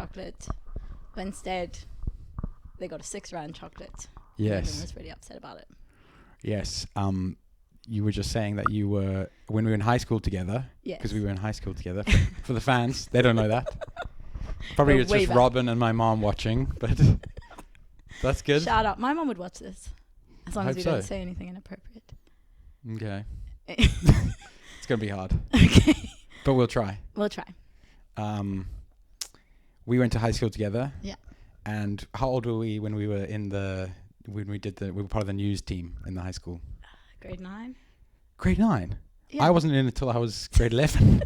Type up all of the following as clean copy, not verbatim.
chocolate, but instead they got a 6 rand chocolate. Yes. Everyone was really upset about it. Yes. You were just saying that you were, when we were in high school together, Yes. because we were in high school together, for the fans, they don't know that. Probably We're it's way just back. Robin and my mom watching, but that's good. Shout out. My mom would watch this. As long I as we hope don't so. say anything inappropriate. Okay. It's going to be hard, Okay. but we'll try. We'll try. We went to high school together. Yeah. And how old were we when we were we were part of the news team in the high school? Grade 9. Grade 9? Yeah. I wasn't in until I was grade 11.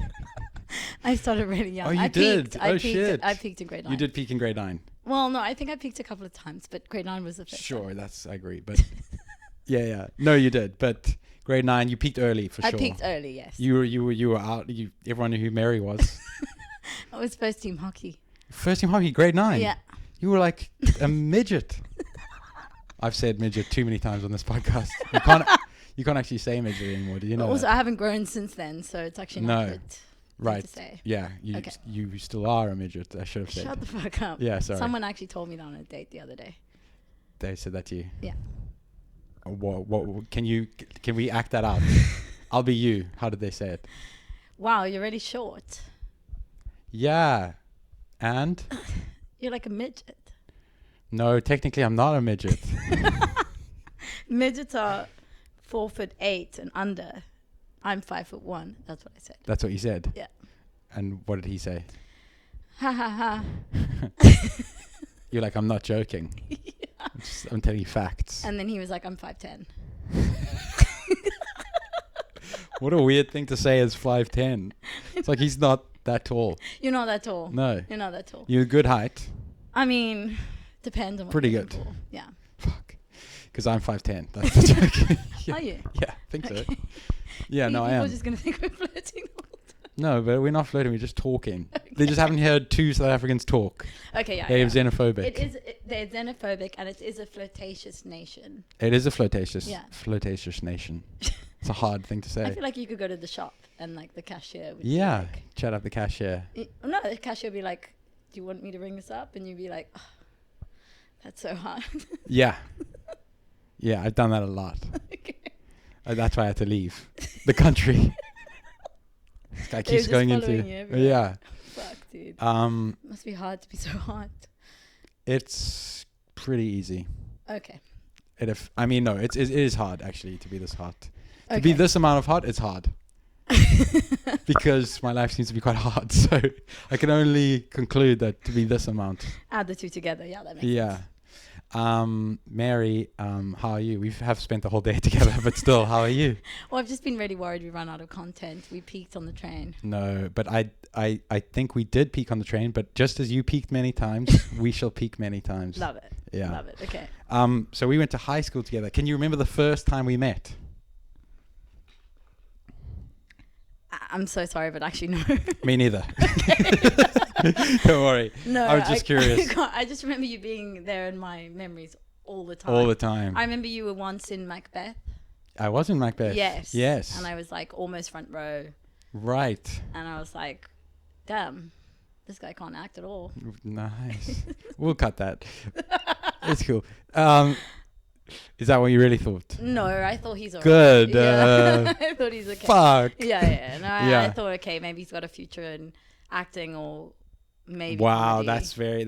I started really young. Oh, you I did? Peaked. Oh, shit. I peaked in grade 9. You did peak in grade 9. Well, no, I think I peaked a couple of times, but grade 9 was the first Sure, time. I agree. But yeah. No, you did. But grade 9, you peaked early for sure. I peaked early, yes. You were out. Everyone knew who Mary was. I was first team hockey. First team hockey, grade 9. Yeah. You were like a midget. I've said midget too many times on this podcast. You can't actually say midget anymore. Do you know? Also, that? I haven't grown since then, so it's actually not good Right. to say. Yeah. Okay. You still are a midget. I should have said. Shut the fuck up. Yeah. Sorry. Someone actually told me that on a date the other day. They said that to you. Yeah. What? Can we act that out? I'll be you. How did they say it? Wow, you're really short. Yeah. And? You're like a midget. No, technically I'm not a midget. Midgets are 4'8" and under. I'm 5'1". That's what I said. That's what you said? Yeah. And what did he say? Ha ha ha. You're like, I'm not joking. Yeah. I'm telling you facts. And then he was like, I'm 5'10". What a weird thing to say as 5'10". It's like he's not that tall. You're not that tall. No. You're not that tall. You're a good height. I mean, depends on what Pretty you're good. looking for. Yeah. Fuck. Because I'm 5'10". That's the joke. Yeah. Are you? Yeah, I think so. Okay. Yeah, no, I People am. are just going to think we're flirting. No, but we're not flirting. We're just talking. They just haven't heard 2 South Africans talk. Okay, yeah. They're yeah. xenophobic. They're xenophobic, and it is a flirtatious nation. It is a flirtatious nation. It's a hard thing to say. I feel like you could go to the shop and like the cashier would Yeah, be like, chat up the cashier. no, the cashier would be like, do you want me to ring this up? And you'd be like, oh, that's so hard. Yeah. Yeah, I've done that a lot. Okay. That's why I had to leave the country. This guy keeps going into... You everywhere. Yeah. Fuck, dude. Must be hard to be so hot. It's pretty easy. Okay. It is hard actually to be this hot. To be this amount of hot, it's hard. Because my life seems to be quite hard. So I can only conclude that to be this amount. Add the two together. Yeah, that makes Yeah. sense. Mary, how are you? We have spent the whole day together, but still, how are you? Well, I've just been really worried we run out of content. We peaked on the train. No, but I think we did peak on the train, but just as you peaked many times, we shall peak many times. Love it. Yeah. Love it. Okay. So we went to high school together. Can you remember the first time we met? I'm so sorry, but actually no. Me neither. Don't worry. No, I was just curious. I just remember you being there in my memories all the time. All the time. I remember you were once in Macbeth. I was in Macbeth. Yes. Yes. And I was like almost front row. Right. And I was like, damn, this guy can't act at all. Nice. We'll cut that. It's cool. Is that what you really thought? No, I thought he's alright. Good. Yeah. I thought he's okay. Fuck. Yeah. No, Yeah. I thought, okay, maybe he's got a future in acting or maybe. Wow, comedy.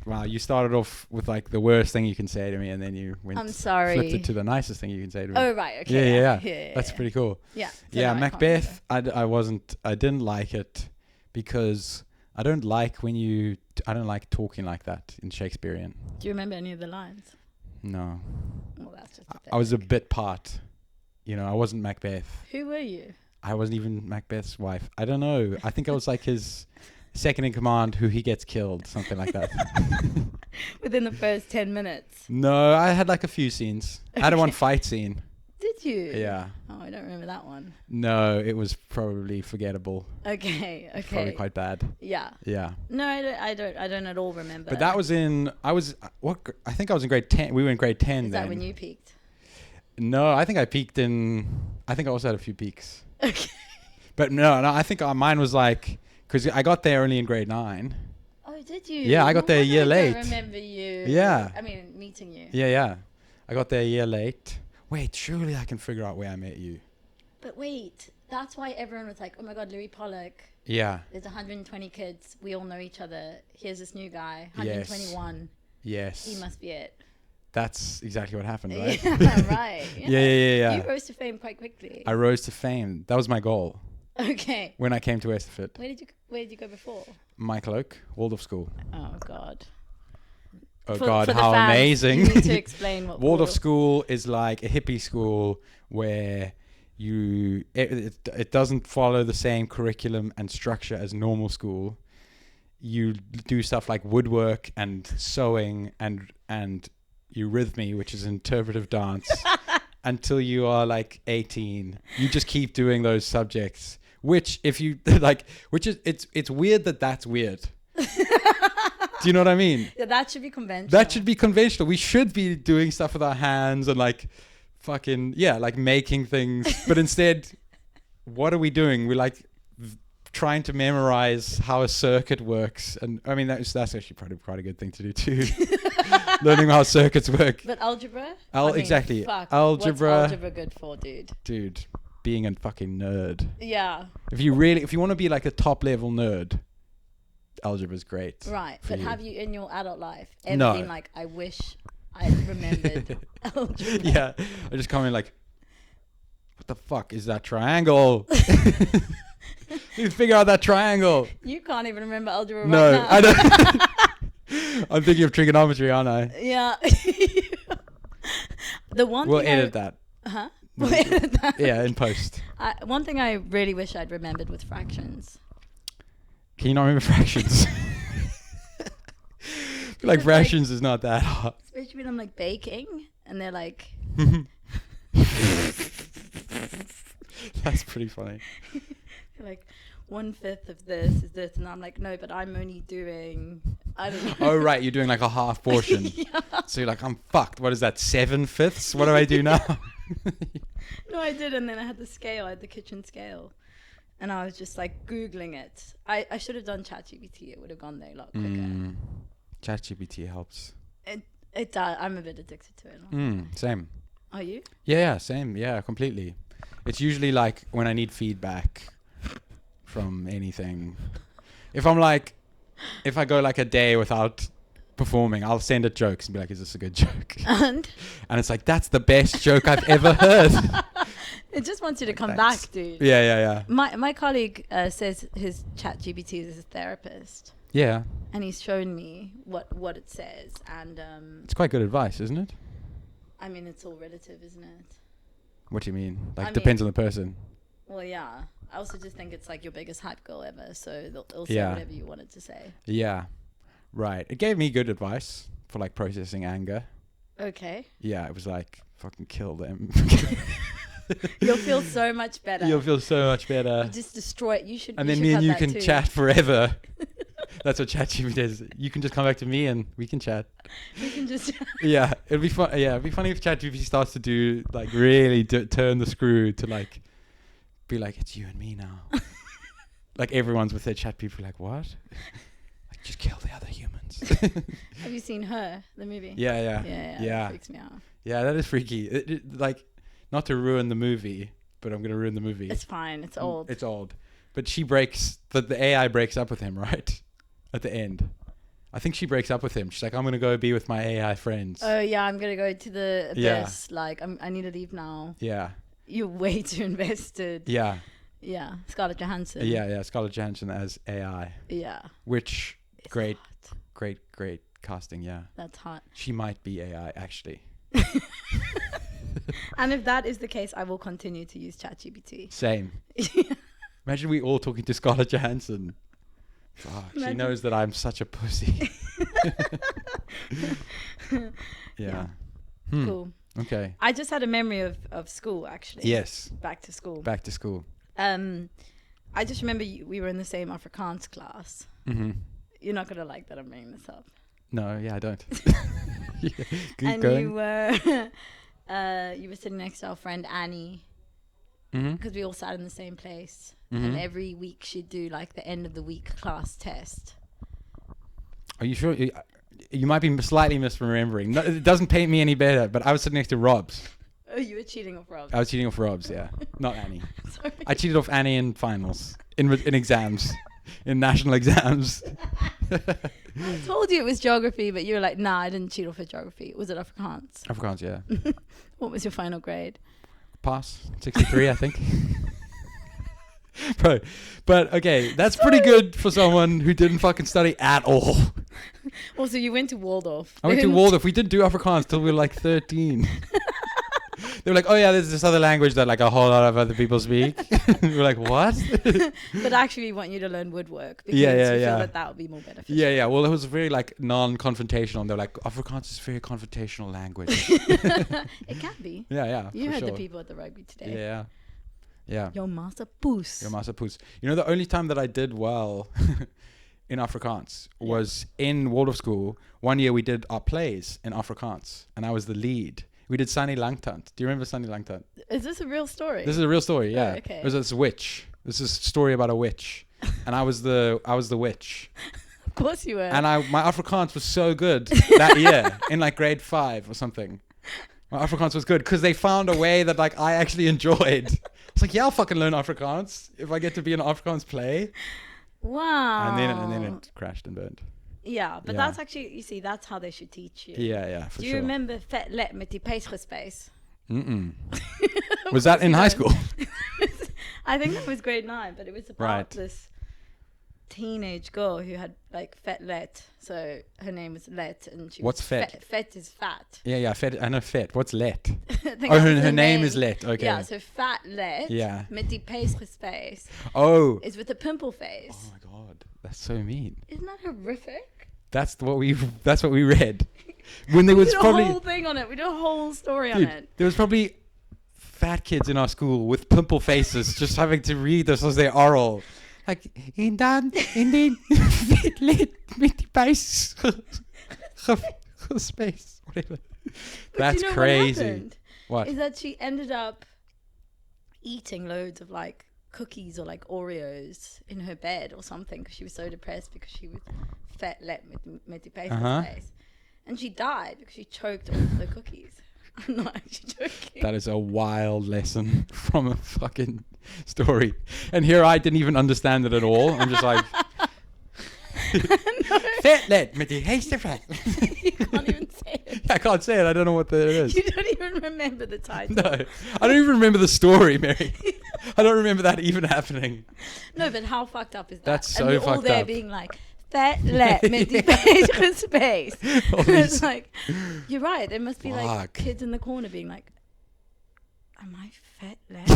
wow. You started off with like the worst thing you can say to me, and then you I'm sorry. flipped it to the nicest thing you can say to me. Oh, right. Okay. Yeah. That's pretty cool. Yeah. Yeah, no, I can't Macbeth. I didn't like it because I don't like talking like that in Shakespearean. Do you remember any of the lines? No. Well, that's just. I was a bit part. I wasn't Macbeth. Who were you? I wasn't even Macbeth's wife. I don't know. I think I was like his second in command who he gets killed, something like that. Within the first 10 minutes. No, I had like a few scenes. I had one fight scene. Did you? Yeah. Oh, I don't remember that one. No, it was probably forgettable. Okay. Probably quite bad. Yeah. Yeah. No, I don't at all remember. But that was I think I was in grade 10. We were in grade 10 Is then. that when you peaked? No, I think I also had a few peaks. Okay. But no, I think mine was like, because I got there only in grade 9. Oh, did did you? Yeah, I got there a year late. I remember you. Yeah. I mean, meeting you. Yeah. I got there a year late. Wait, surely I can figure out where I met you. But wait, that's why everyone was like, oh my God, Louis Pollick. Yeah. There's 120 kids. We all know each other. Here's this new guy, 121. Yes. He must be it. That's exactly what happened, right? Yeah, right. Yeah. You rose to fame quite quickly. I rose to fame. That was my goal. Okay. When I came to Westerford. Where did you go before? Michael Oak, Waldorf School. Oh God. Oh for God, the how fans, amazing. You need to explain what Waldorf School is like a hippie school where it doesn't follow the same curriculum and structure as normal school. You do stuff like woodwork and sewing and eurythmy, which is interpretive dance, until you are like 18. You just keep doing those subjects, which if you like, which is it's weird that's weird. Do you know what I mean? Yeah, that should be conventional. That should be conventional. We should be doing stuff with our hands and like fucking like making things, but instead what are we doing? We're like trying to memorize how a circuit works, and I mean that's actually probably quite a good thing to do too. Learning how circuits work. But algebra? Exactly. Fuck, Algebra. What's algebra good for, dude? Dude, being a fucking nerd. Yeah. If you want to be like a top level nerd, algebra's great. Right. But have you in your adult life ever No. been like, I wish I remembered algebra? Yeah. I just come in like, what the fuck is that triangle? You figure out that triangle. You can't even remember algebra right No, now. I don't. I'm thinking of trigonometry, aren't I? Yeah. The one We'll thing edit that. Huh? We'll edit that. Yeah, in post. One thing I really wish I'd remembered was fractions. Can you not remember fractions? Like fractions is not that hard. Especially when I'm like baking and they're like... That's pretty funny. Like 1/5 of this is this, and I'm like, no, but I'm only doing, I don't know. Oh right, you're doing like a half portion. Yeah. So you're like, I'm fucked. What is that? 7/5? What do I do now? No, I did, and then I had the scale. I had the kitchen scale, and I was just like Googling it. I should have done ChatGPT. It would have gone there a lot quicker. ChatGPT helps. It does. I'm a bit addicted to it. Same. Are you? Yeah, same. Yeah, completely. It's usually like when I need feedback from anything. If I go like a day without performing, I'll send it jokes and be like, is this a good joke? And it's like, that's the best joke I've ever heard. it just wants you to come Thanks. back, dude. Yeah. My colleague says his ChatGPT is his therapist. Yeah. And he's shown me what it says. And It's quite good advice, isn't it? I mean, it's all relative, isn't it? What do you mean? Like, I depends mean- on the person. Well, yeah. I also just think it's like your biggest hype girl ever. So they'll say Yeah. whatever you want it to say. Yeah. Right. It gave me good advice for like processing anger. Okay. Yeah, it was like, fucking kill them. You'll feel so much better. You'll feel so much better. You just destroy it. You should. And you then should me and have you that can too. chat forever. That's what ChatGPT does. You can just come back to me and we can chat. We can just. Yeah, it'd be fun. Yeah, it'd be funny if ChatGPT starts to do like really turn the screw to like be like, it's you and me now. Like everyone's with their chat. People are like, what? Like, just kill the other humans. Have you seen Her, the movie? Yeah. Yeah. That freaks me out. Yeah, that is freaky. Like, not to ruin the movie, but I'm gonna ruin the movie. It's fine. It's old. It's old. But she breaks. The AI breaks up with him, right? At the end. I think she breaks up with him. She's like, I'm going to go be with my AI friends. Oh, yeah. I'm going to go to the abyss. Yeah. Like, I need to leave now. Yeah. You're way too invested. Yeah. Yeah. Scarlett Johansson. Yeah. Scarlett Johansson as AI. Yeah. Which, It's great hot. casting, yeah. That's hot. She might be AI, actually. And if that is the case, I will continue to use ChatGPT. Same. Imagine we all talking to Scarlett Johansson. Fuck, she knows that I'm such a pussy. Yeah. Cool. Okay. I just had a memory of school, actually. Yes. Back to school. Back to school. I just remember we were in the same Afrikaans class. Mm-hmm. You're not going to like that I'm bringing this up. No, yeah, I don't. Keep And going. you were sitting next to our friend Annie, Mm-hmm. because we all sat in the same place. Mm-hmm. And every week she'd do like the end of the week class test. Are you sure? You might be slightly misremembering. No, it doesn't paint me any better, but I was sitting next to Rob's. Oh, you were cheating off Rob. I was cheating off Rob's, yeah. Not Annie. Sorry. I cheated off Annie in finals, in exams, in national exams. I told you it was geography, but you were like, nah, I didn't cheat off her geography. Was it Afrikaans? Afrikaans, yeah. What was your final grade? Pass, 63, I think. Bro, but okay, that's pretty good for someone who didn't fucking study at all. Also, you went to Waldorf. I went to Waldorf. We didn't do Afrikaans till we were like 13. They were like, oh yeah, there's this other language that like a whole lot of other people speak. We were like, what? But actually, we want you to learn woodwork because Yeah, we yeah. feel that would be more beneficial. Yeah. Well, it was very like non-confrontational. They were like, Afrikaans is a very confrontational language. It can be. Yeah. You for heard sure. the people at the rugby today. Yeah. Your master poes. Your master poes. You know, the only time that I did well in Afrikaans was in Waldorf school. One year we did our plays in Afrikaans, and I was the lead. We did Sunny Langtant. Do you remember Sunny Langtant? Is this a real story? This is a real story, yeah. Oh, okay. It was this witch. This is a story about a witch. And I was the witch. Of course you were. And my Afrikaans was so good that year, in like grade 5 or something. My Afrikaans was good because they found a way that like I actually enjoyed. It's like, yeah, I'll fucking learn Afrikaans if I get to be in an Afrikaans play. Wow. And then it crashed and burned. Yeah, but Yeah. that's actually, you see, that's how they should teach you. Yeah, for Do you sure. remember Vet Let met die Pace? Mm-mm. Was that in high school? I think that was grade 9, but it was about Right. this teenage girl who had like Vet Let. So her name was Let, and she What's was Vet? Vet is fat. Yeah, Fet. I know Fet. What's Let? I think Oh, that was her name is Let. Okay. Yeah, so Fat Let. Yeah. Met die Pace Oh. is with a pimple face. Oh my god, that's so mean. Isn't that horrific? That's what we read. When there We was did probably a whole thing on it. We did a whole story on dude, it. there was probably fat kids in our school with pimple faces just having to read this as their oral. Like en dan vet let met die buis space whatever. But That's you know crazy. What happened? What? Is that she ended up eating loads of like cookies or like Oreos in her bed or something because she was so depressed because she was fat let met die face. And she died because she choked on the cookies. I'm not actually joking. That is a wild lesson from a fucking story. And here I didn't even understand it at all. I'm just like vet let met die vet. You can't even say it. I can't say it. I don't know what that is. You don't even remember the title. No, I don't even remember the story, Mary. I don't remember that even happening. No, but how fucked up is that? That's so and you're all fucked there up. being like, vet let met die space. All It's these- like, you're right. There must be like Fuck. kids in the corner being like, am I fat let?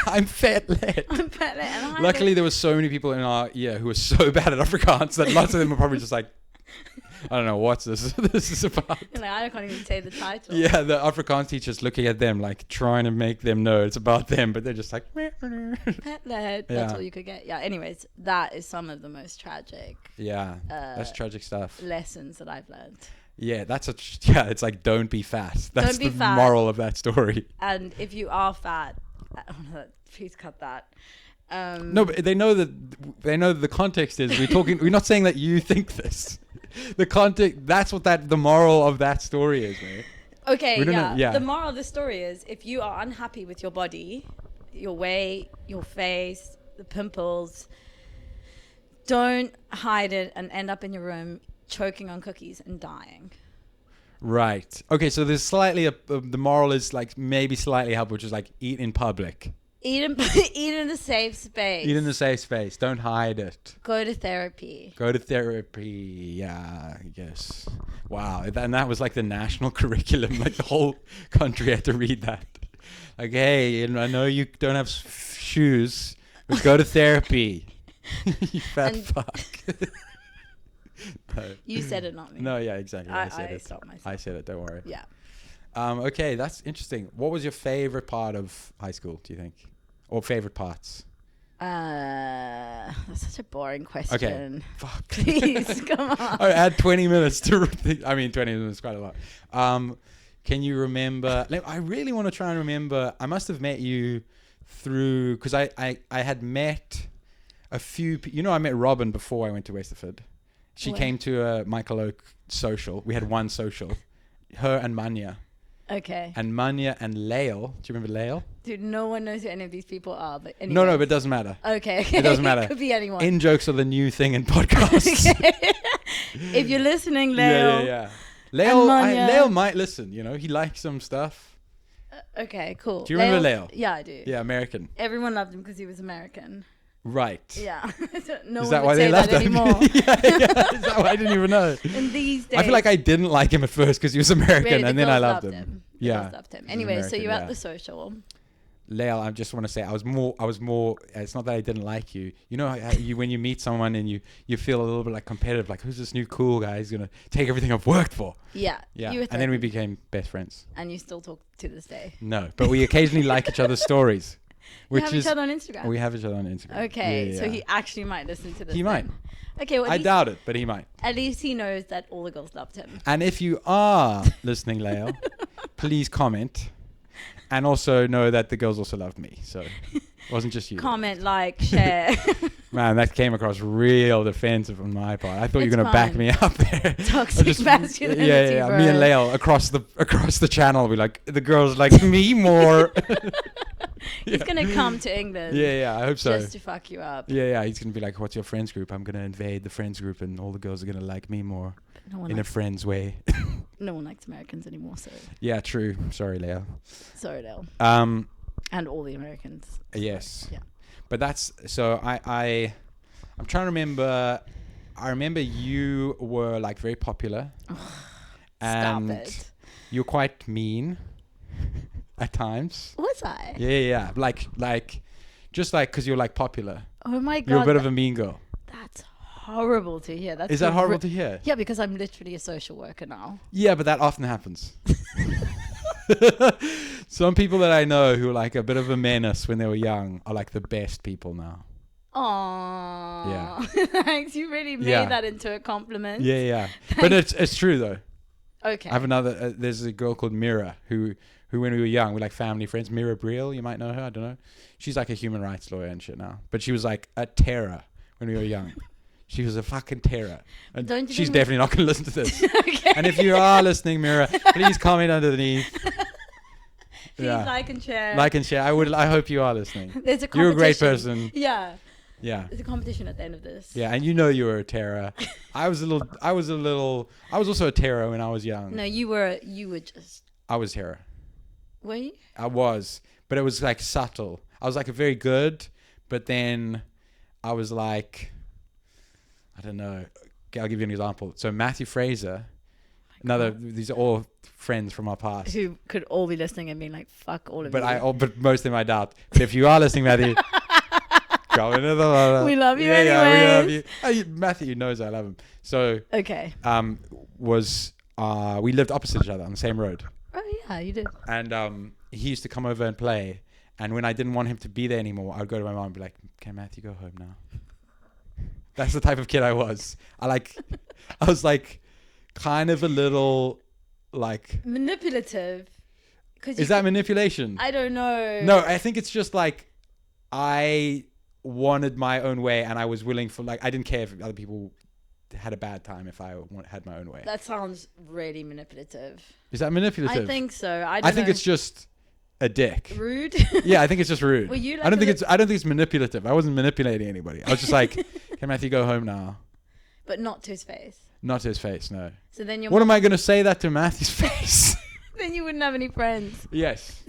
I'm fat let. I'm fat let. And I Luckily, there were so many people in our year who were so bad at Afrikaans that lots of them were probably just like, I don't know what's this. This is about. Like, I can't even say the title. Yeah, the Afrikaans teachers looking at them like trying to make them know it's about them, but they're just like. Pet led. That's Yeah. all you could get. Yeah. Anyways, that is some of the most tragic Yeah, that's tragic stuff. lessons that I've learned. Yeah, yeah. It's like don't be fat. That's Don't be the fat. moral of that story. And if you are fat, please cut that. No, but they know that the context is we're not saying that you think this. The context, that's what the moral of that story is, mate. Okay, We don't know- yeah. The moral of the story is if you are unhappy with your body, your weight, your face, the pimples, don't hide it and end up in your room choking on cookies and dying. Right. Okay, so there's slightly the moral is like maybe slightly helpful, which is like eat in public. Eat in a safe space. Eat in a safe space. Don't hide it. Go to therapy. Go to therapy. Yeah, I guess. Wow. And that was like the national curriculum. Like the whole country had to read that. Like, hey, I know you don't have shoes, but go to therapy. You fat fuck. No. You said it, not me. No, yeah, exactly. I said I it. stopped myself. I said it. Don't worry. Yeah. Okay, that's interesting. What was your favorite part of high school, do you think? Or favorite parts? That's such a boring question. Okay. Fuck. Please, come on. I had 20 minutes to... 20 minutes is quite a lot. Can you remember... I really want to try and remember... I must have met you through... Because I had met a few... I met Robin before I went to Westerford. She Where? came to a Michael Oak social. We had one social. Her and Manya. Okay. And Manya and Lael. Do you remember Lael? Dude, no one knows who any of these people are. But anyway. No, but it doesn't matter. Okay. It doesn't matter. It could be anyone. In jokes are the new thing in podcasts. Okay. If you're listening, Leo. Yeah. Manya. Lael might listen. You know, he likes some stuff. Okay, cool. Do you remember Lael? Yeah, I do. Yeah, American. Everyone loved him because he was American. Right. Yeah. No Is one that would why say they loved that him? anymore. Yeah. Is that why I didn't even know? In these days. I feel like I didn't like him at first because he was American, really, and then I girls loved him. The Yeah. girls loved him. Anyway, so American, you're at yeah. the social. Lael, I just want to say I was more. It's not that I didn't like you. You know, how you when you meet someone and you feel a little bit like competitive, like who's this new cool guy? He's gonna take everything I've worked for. Yeah. Yeah. You were And then we 30, became best friends. and you still talk to this day. No, but we occasionally like each other's stories. You have each other on Instagram. We have each other on Instagram. Okay, Yeah, so yeah. he actually might listen to this. He might. then. Okay, well, I doubt it, but he might. at least he knows that all the girls loved him. And if you are listening, Lael, please comment. And also know that the girls also loved me. So it wasn't just you. Comment, like, share. Man, that came across real defensive on my part. I thought you were It's going to back fine. me up there. Toxic masculinity, Yeah. bro. Me and Lael across the channel, we like, the girls like me more. He's going to come to England. Yeah, I hope so. Just to fuck you up. Yeah, he's going to be like, what's your friends group? I'm going to invade the friends group and all the girls are going to like me more No one, in a likes, friend's way. no one likes Americans anymore, so Yeah, true. Sorry, Lael. sorry, Dale. Um, And all the Americans. yes. Yeah. But that's, so I'm trying to remember, I remember you were like very popular. Stop it. You're quite mean at times. Was I? Yeah. Like, just like, because you're like popular. Oh my God. You're a bit of a mean girl. That's horrible to hear. That's Is that horrible to hear? Yeah, because I'm literally a social worker now. Yeah, but that often happens. Some people that I know who are like a bit of a menace when they were young are like the best people now. Aww. Yeah. Thanks. You really made Yeah. that into a compliment. Yeah. But it's true though. Okay. I have another. There's a girl called Mira who when we were young, we're like family friends. Mira Briel, you might know her. I don't know. She's like a human rights lawyer and shit now. But she was like a terror when we were young. She was a fucking terror. And Don't you she's think definitely not going to listen to this. Okay. And if you are listening, Mira, please comment underneath. Please like and share. Like and share. I hope you are listening. There's a competition. You're a great person. Yeah. Yeah. There's a competition at the end of this. Yeah, and you know you were a terror. I was also a terror when I was young. No, you were just. I was terror. Were you? I was, but it was like subtle. I was like a very good, but then I was like, I don't know. I'll give you an example. So Matthew Fraser, these are all friends from our past. Who could all be listening and being like, "Fuck all of you." But most of them I doubt. But if you are listening, Matthew, go into the We love you Yeah, we love anyways. you. Matthew knows I love him. So Okay. we lived opposite each other on the same road. Oh yeah, you did. And he used to come over and play. And when I didn't want him to be there anymore, I'd go to my mom and be like, "Can Matthew go home now?" That's the type of kid I was. I was like kind of a little like... Manipulative. Is that manipulation? I don't know. No, I think it's just like I wanted my own way and I was willing for I didn't care if other people had a bad time if I had my own way. That sounds really manipulative. Is that manipulative? I think so. I think it's just a dick. Rude. Yeah, I think it's just rude. Were you like I don't think it's manipulative. I wasn't manipulating anybody. I was just like, "Can Matthew go home now?" But not to his face. Not to his face, no. So then What am I going to say that to Matthew's face? Then you wouldn't have any friends. Yes.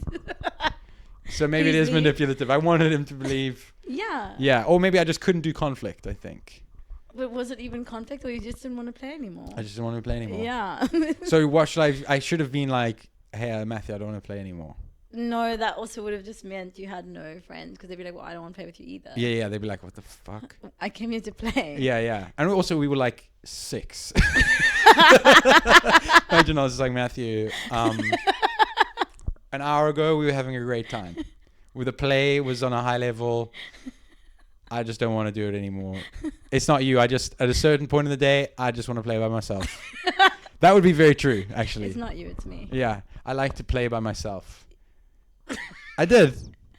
So maybe it Please is leave. manipulative. I wanted him to believe. Yeah. Yeah, or maybe I just couldn't do conflict, I think. But was it even conflict, or you just didn't want to play anymore? I just didn't want to play anymore. Yeah. So what should I should have been like, "Hey, Matthew, I don't want to play anymore." No, that also would have just meant you had no friends, because they'd be like, "Well, I don't want to play with you either." Yeah, they'd be like, "What the fuck?" I came here to play. Yeah. And also we were like 6. Imagine I was like, "Matthew, an hour ago we were having a great time. The play was on a high level. I just don't want to do it anymore. It's not you. At a certain point in the day, I just want to play by myself." That would be very true, actually. It's not you, it's me. Yeah, I like to play by myself. I did.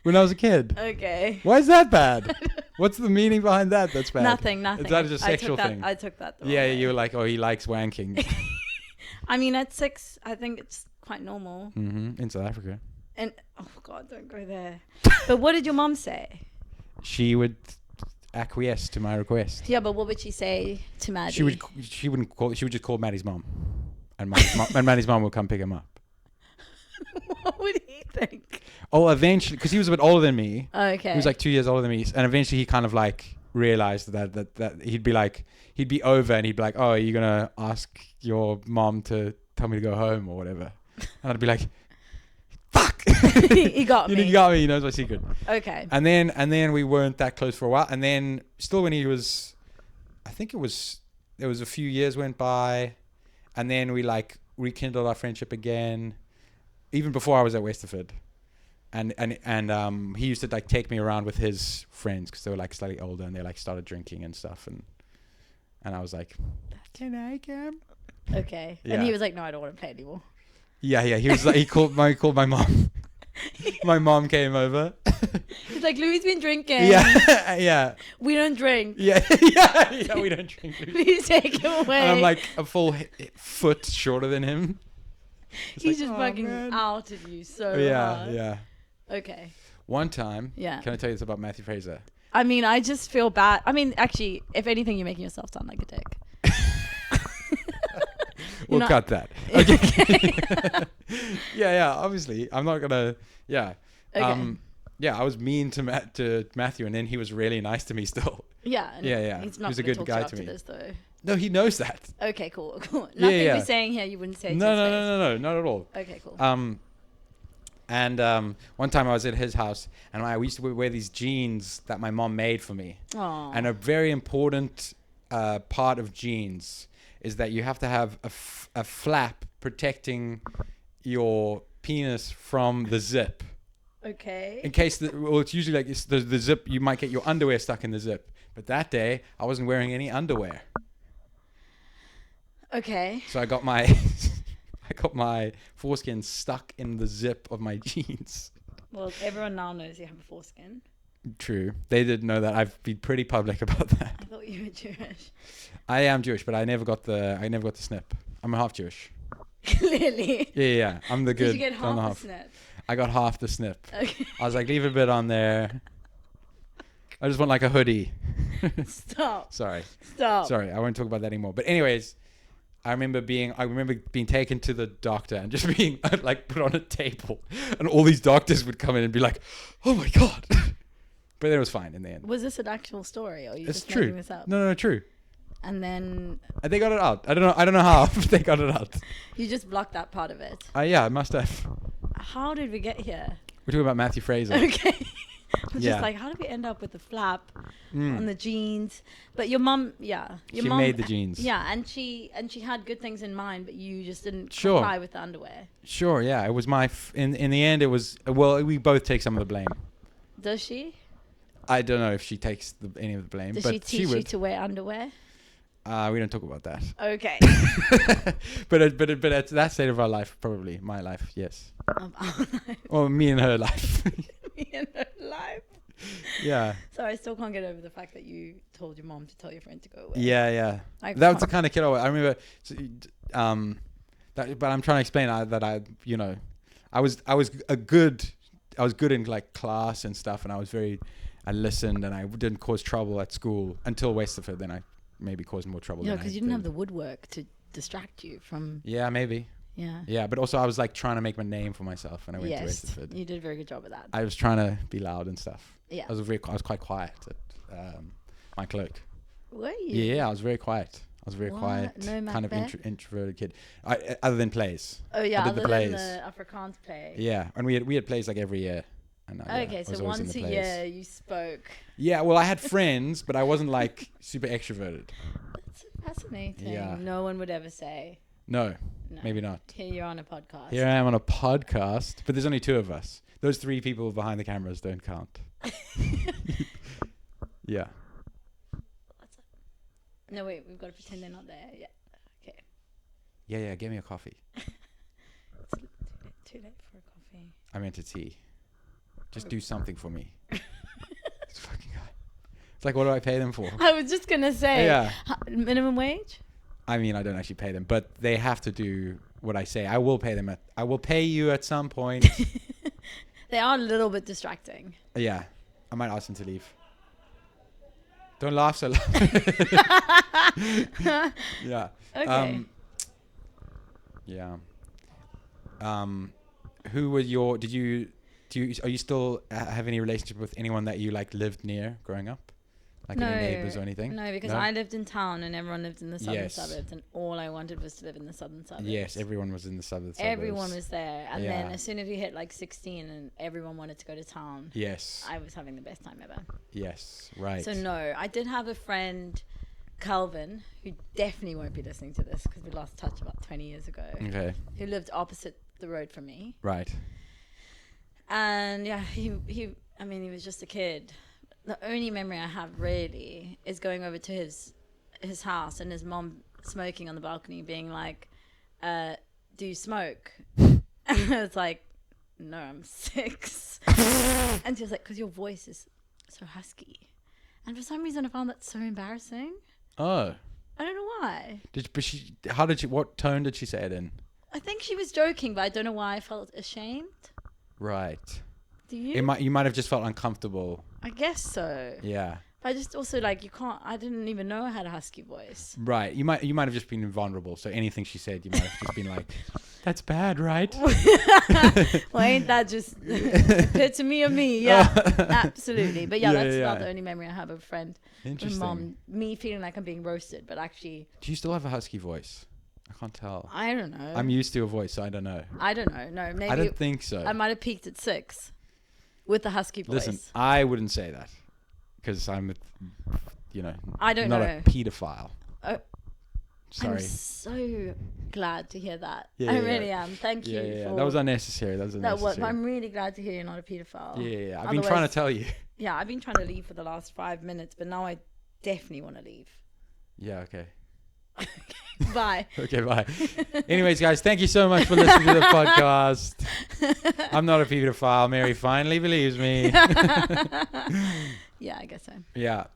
when I was a kid. Okay. Why is that bad? What's the meaning behind that? That's bad. Nothing. Is that just a sexual thing? I took that the wrong Yeah, way. you were like, oh, he likes wanking. I mean, at 6, I think it's quite normal. In South Africa. And oh God, don't go there. But what did your mom say? She would acquiesce to my request. Yeah, but what would she say to Maddie? She would just call Maddie's mom, and Maddie's mom would come pick him up. What would he think? Oh, eventually, because he was a bit older than me. Okay. He was like 2 years older than me, and eventually he kind of like realized that he'd be over, and he'd be like, oh, are you gonna ask your mom to tell me to go home or whatever? And I'd be like, fuck. He got me. He got me. He knows my secret. Okay. And then we weren't that close for a while, and then still when he was, I think there was a few years went by, and then we like rekindled our friendship again, even before I was at Westerford. And he used to like take me around with his friends because they were like slightly older, and they like started drinking and stuff, and I was like, can I come? Okay. Yeah. And he was like, no, I don't want to play anymore. Yeah. He was like, he called my mom. My mom came over. He's like, Louis been drinking. Yeah. We don't drink. Yeah, we don't drink. Please take him away. And I'm like a full foot shorter than him. He's like, just fucking outed you so hard. Yeah. Okay. One time, Yeah. can I tell you this about Matthew Fraser? I mean, I just feel bad. I mean, actually, if anything, you're making yourself sound like a dick. We'll cut that. Okay. Yeah. Obviously, I'm not gonna. Yeah. Okay. Yeah, I was mean to Matthew, and then he was really nice to me still. Yeah. Yeah. He's not He was a gonna good talk guy to to you me. after this, though. No, he knows that. Okay, cool. Nothing yeah. we're saying here you wouldn't say to No, his face. no, not at all. Okay, cool. And one time I was at his house, and we used to wear these jeans that my mom made for me. Aww. And a very important part of jeans is that you have to have a flap protecting your penis from the zip. Okay. In case, it's usually like the zip, you might get your underwear stuck in the zip. But that day, I wasn't wearing any underwear. Okay. So I got my foreskin stuck in the zip of my jeans. Well, everyone now knows you have a foreskin. True. They didn't know that. I've been pretty public about that. I thought you were Jewish. I am Jewish, but I never got the snip. I'm half Jewish. Clearly. Yeah. I'm the good. Did you get half the snip? I got half the snip. Okay. I was like, leave a bit on there. I just want like a hoodie. Stop. Sorry, I won't talk about that anymore. But anyways, I remember being taken to the doctor and just being like put on a table, and all these doctors would come in and be like, "Oh my god," but it was fine in the end. Was this an actual story, or are you It's just true. making this up? No, true. And then They got it out. I don't know how but they got it out. you just blocked that part of it. Yeah, I must have. How did we get here? We're talking about Matthew Fraser. Okay. I was Yeah. just like, how did we end up with the flap on the jeans? But your mum, She made the jeans. Yeah, and she had good things in mind, but you just didn't Sure. comply with the underwear. Sure, yeah. It was in the end, it was, well, we both take some of the blame. Does she? I don't know if she takes any of the blame, Does but she teach you to wear underwear? We don't talk about that. Okay. but at that state of our life, probably my life, yes. Of our life. Or me and her life. Me and her life. Yeah. So I still can't get over the fact that you told your mom to tell your friend to go away. Yeah. Like, That was the kind of kid I remember. But I'm trying to explain that I was good in like class and stuff, and I listened, and I didn't cause trouble at school until Westerford. Then I maybe caused more trouble. Yeah, because you didn't have the woodwork to distract you from. Yeah, maybe. Yeah. Yeah, but also I was like trying to make my name for myself when I went to Yes, Westerford. you did a very good job of that. I was trying to be loud and stuff. Yeah. I was quite quiet at my clerk. Were you? Yeah, I was very quiet. I was very What? quiet, No kind of Macbeth? introverted kid. Other than plays. Oh yeah, I did the other than plays. the Afrikaans play. Yeah, and we had plays like every year. And Okay, I was so always in once the a plays. year you spoke. Yeah, well, I had friends, but I wasn't like super extroverted. That's fascinating. Yeah. No one would ever say. No, No. maybe not. Here you're on a podcast. Here I am on a podcast, but there's only two of us. Those three people behind the cameras don't count. Yeah. What's up? No, wait, we've got to pretend they're not there. Yeah. Okay. Yeah, give me a coffee. It's too late for a coffee. I meant a tea. Just do something for me. This fucking guy. It's like, what do I pay them for? I was just gonna say, Yeah. Minimum wage. I mean, I don't actually pay them, but they have to do what I say. I will pay them. I will pay you at some point. They are a little bit distracting. Yeah, I might ask them to leave. Don't laugh so loud. Yeah. Okay. Yeah. Who were your? Are you still have any relationship with anyone that you like lived near growing up? Like any neighbors or anything? No, because I lived in town and everyone lived in the southern Yes. suburbs, and all I wanted was to live in the southern suburbs. Yes, everyone was in the southern suburbs. Everyone was there, and Yeah. then as soon as we hit like 16 and everyone wanted to go to town, Yes. I was having the best time ever. Yes. Right. So no, I did have a friend, Calvin, who definitely won't be listening to this because we lost touch about 20 years ago, Okay. who lived opposite the road from me. Right. And yeah, he was just a kid. The only memory I have really is going over to his house and his mom smoking on the balcony, being like, do you smoke? And I was like, no, I'm 6. And she was like, because your voice is so husky. And for some reason I found that so embarrassing. Oh. I don't know why. What tone did she say it in? I think she was joking, but I don't know why I felt ashamed. Right. Do you? You might have just felt uncomfortable. I guess so. Yeah. But I just also I didn't even know I had a husky voice. Right. You might have just been invulnerable. So anything she said, you might have just been like, "That's bad, right?" Well, ain't that just epitome of me? Yeah, absolutely. But yeah, that's about the only memory I have of a friend. Interesting. Mom, me feeling like I'm being roasted, but actually, Do you still have a husky voice? I can't tell. I don't know. I'm used to a voice, so I don't know. I don't know. No, maybe I don't think so. I might have peaked at 6 with the husky voice. Listen, I wouldn't say that because I'm, I don't not know. a pedophile. Oh, Sorry. I'm so glad to hear that. Yeah, I yeah, really yeah. am. Thank you. Yeah. For That was unnecessary. I'm really glad to hear you're not a pedophile. Yeah. I've been trying to tell you. Yeah, I've been trying to leave for the last 5 minutes, but now I definitely want to leave. Yeah. Okay. Bye. Okay. Bye. Anyways, guys, thank you so much for listening to the podcast. I'm not a pedophile. Mary finally believes me. Yeah, I guess so. Yeah.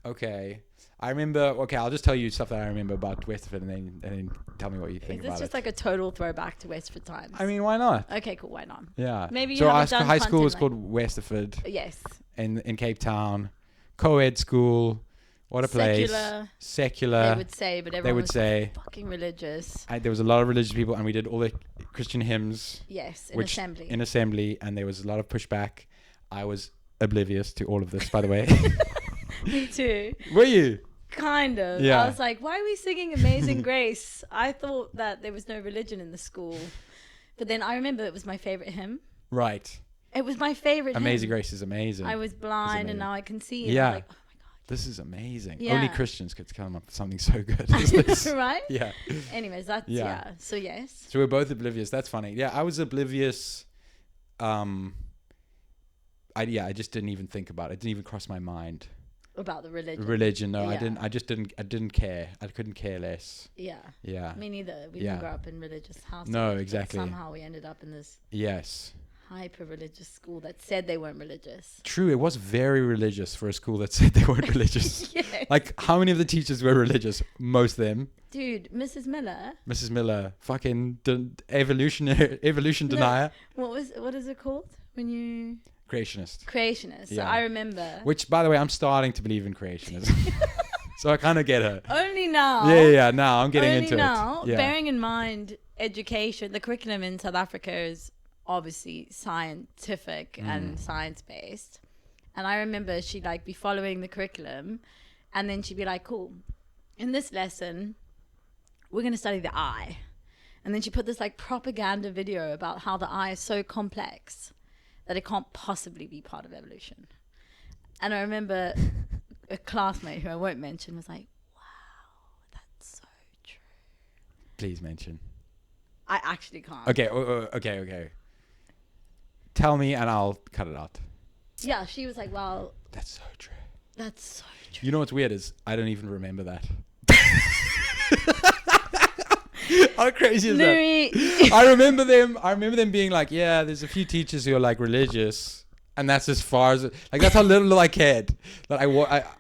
Okay. I remember. Okay, I'll just tell you stuff that I remember about Westford, and then tell me what you think Is about this just it. like a total throwback to Westford times? I mean, why not? Okay, cool. Why not? Yeah. Maybe you so haven't done high school content was like- called Westerford Yes. in Cape Town, co-ed school. What a place. Secular. They would say, but everyone was fucking religious. There was a lot of religious people, and we did all the Christian hymns. Yes, in assembly, and there was a lot of pushback. I was oblivious to all of this, by the way. Me too. Were you? Kind of. Yeah. I was like, why are we singing Amazing Grace? I thought that there was no religion in the school. But then I remember it was my favorite hymn. Right. It was my favorite Amazing hymn. Grace is amazing. I was blind and now I can see. Yeah. I was like, oh my God. This is amazing. Yeah. Only Christians could come up with something so good as this. Right? Yeah. Anyways, that's, yeah. So, yes. So we're both oblivious. That's funny. Yeah, I was oblivious. I just didn't even think about it. It didn't even cross my mind. About the religion. Religion, no, Yeah. I didn't. I didn't care. I couldn't care less. Yeah. Yeah. Me neither. We didn't grow up in religious households. No, but exactly. somehow we ended up in this Yes. hyper-religious school that said they weren't religious. True, it was very religious for a school that said they weren't religious. Yeah. Like, how many of the teachers were religious? Most of them. Dude, Mrs. Miller. Mrs. Miller, fucking evolution denier. What is it called when you... Creationist. Creationist. Yeah. So I remember. Which, by the way, I'm starting to believe in creationism. So I kind of get her. Only now. Yeah. Now I'm getting Only into now, it. Yeah. bearing in mind education, the curriculum in South Africa is obviously scientific and science-based. And I remember she'd like be following the curriculum and then she'd be like, cool, in this lesson, we're going to study the eye. And then she put this like propaganda video about how the eye is so complex that it can't possibly be part of evolution. And I remember a classmate who I won't mention was like, wow, that's so true. Please mention. I actually can't. Okay. Tell me and I'll cut it out. Yeah, she was like, well, That's so true. that's so true. You know what's weird is I don't even remember that. How crazy is Louis. that? I remember them being like, yeah, there's a few teachers who are like religious, and that's as far as like that's how little I cared. That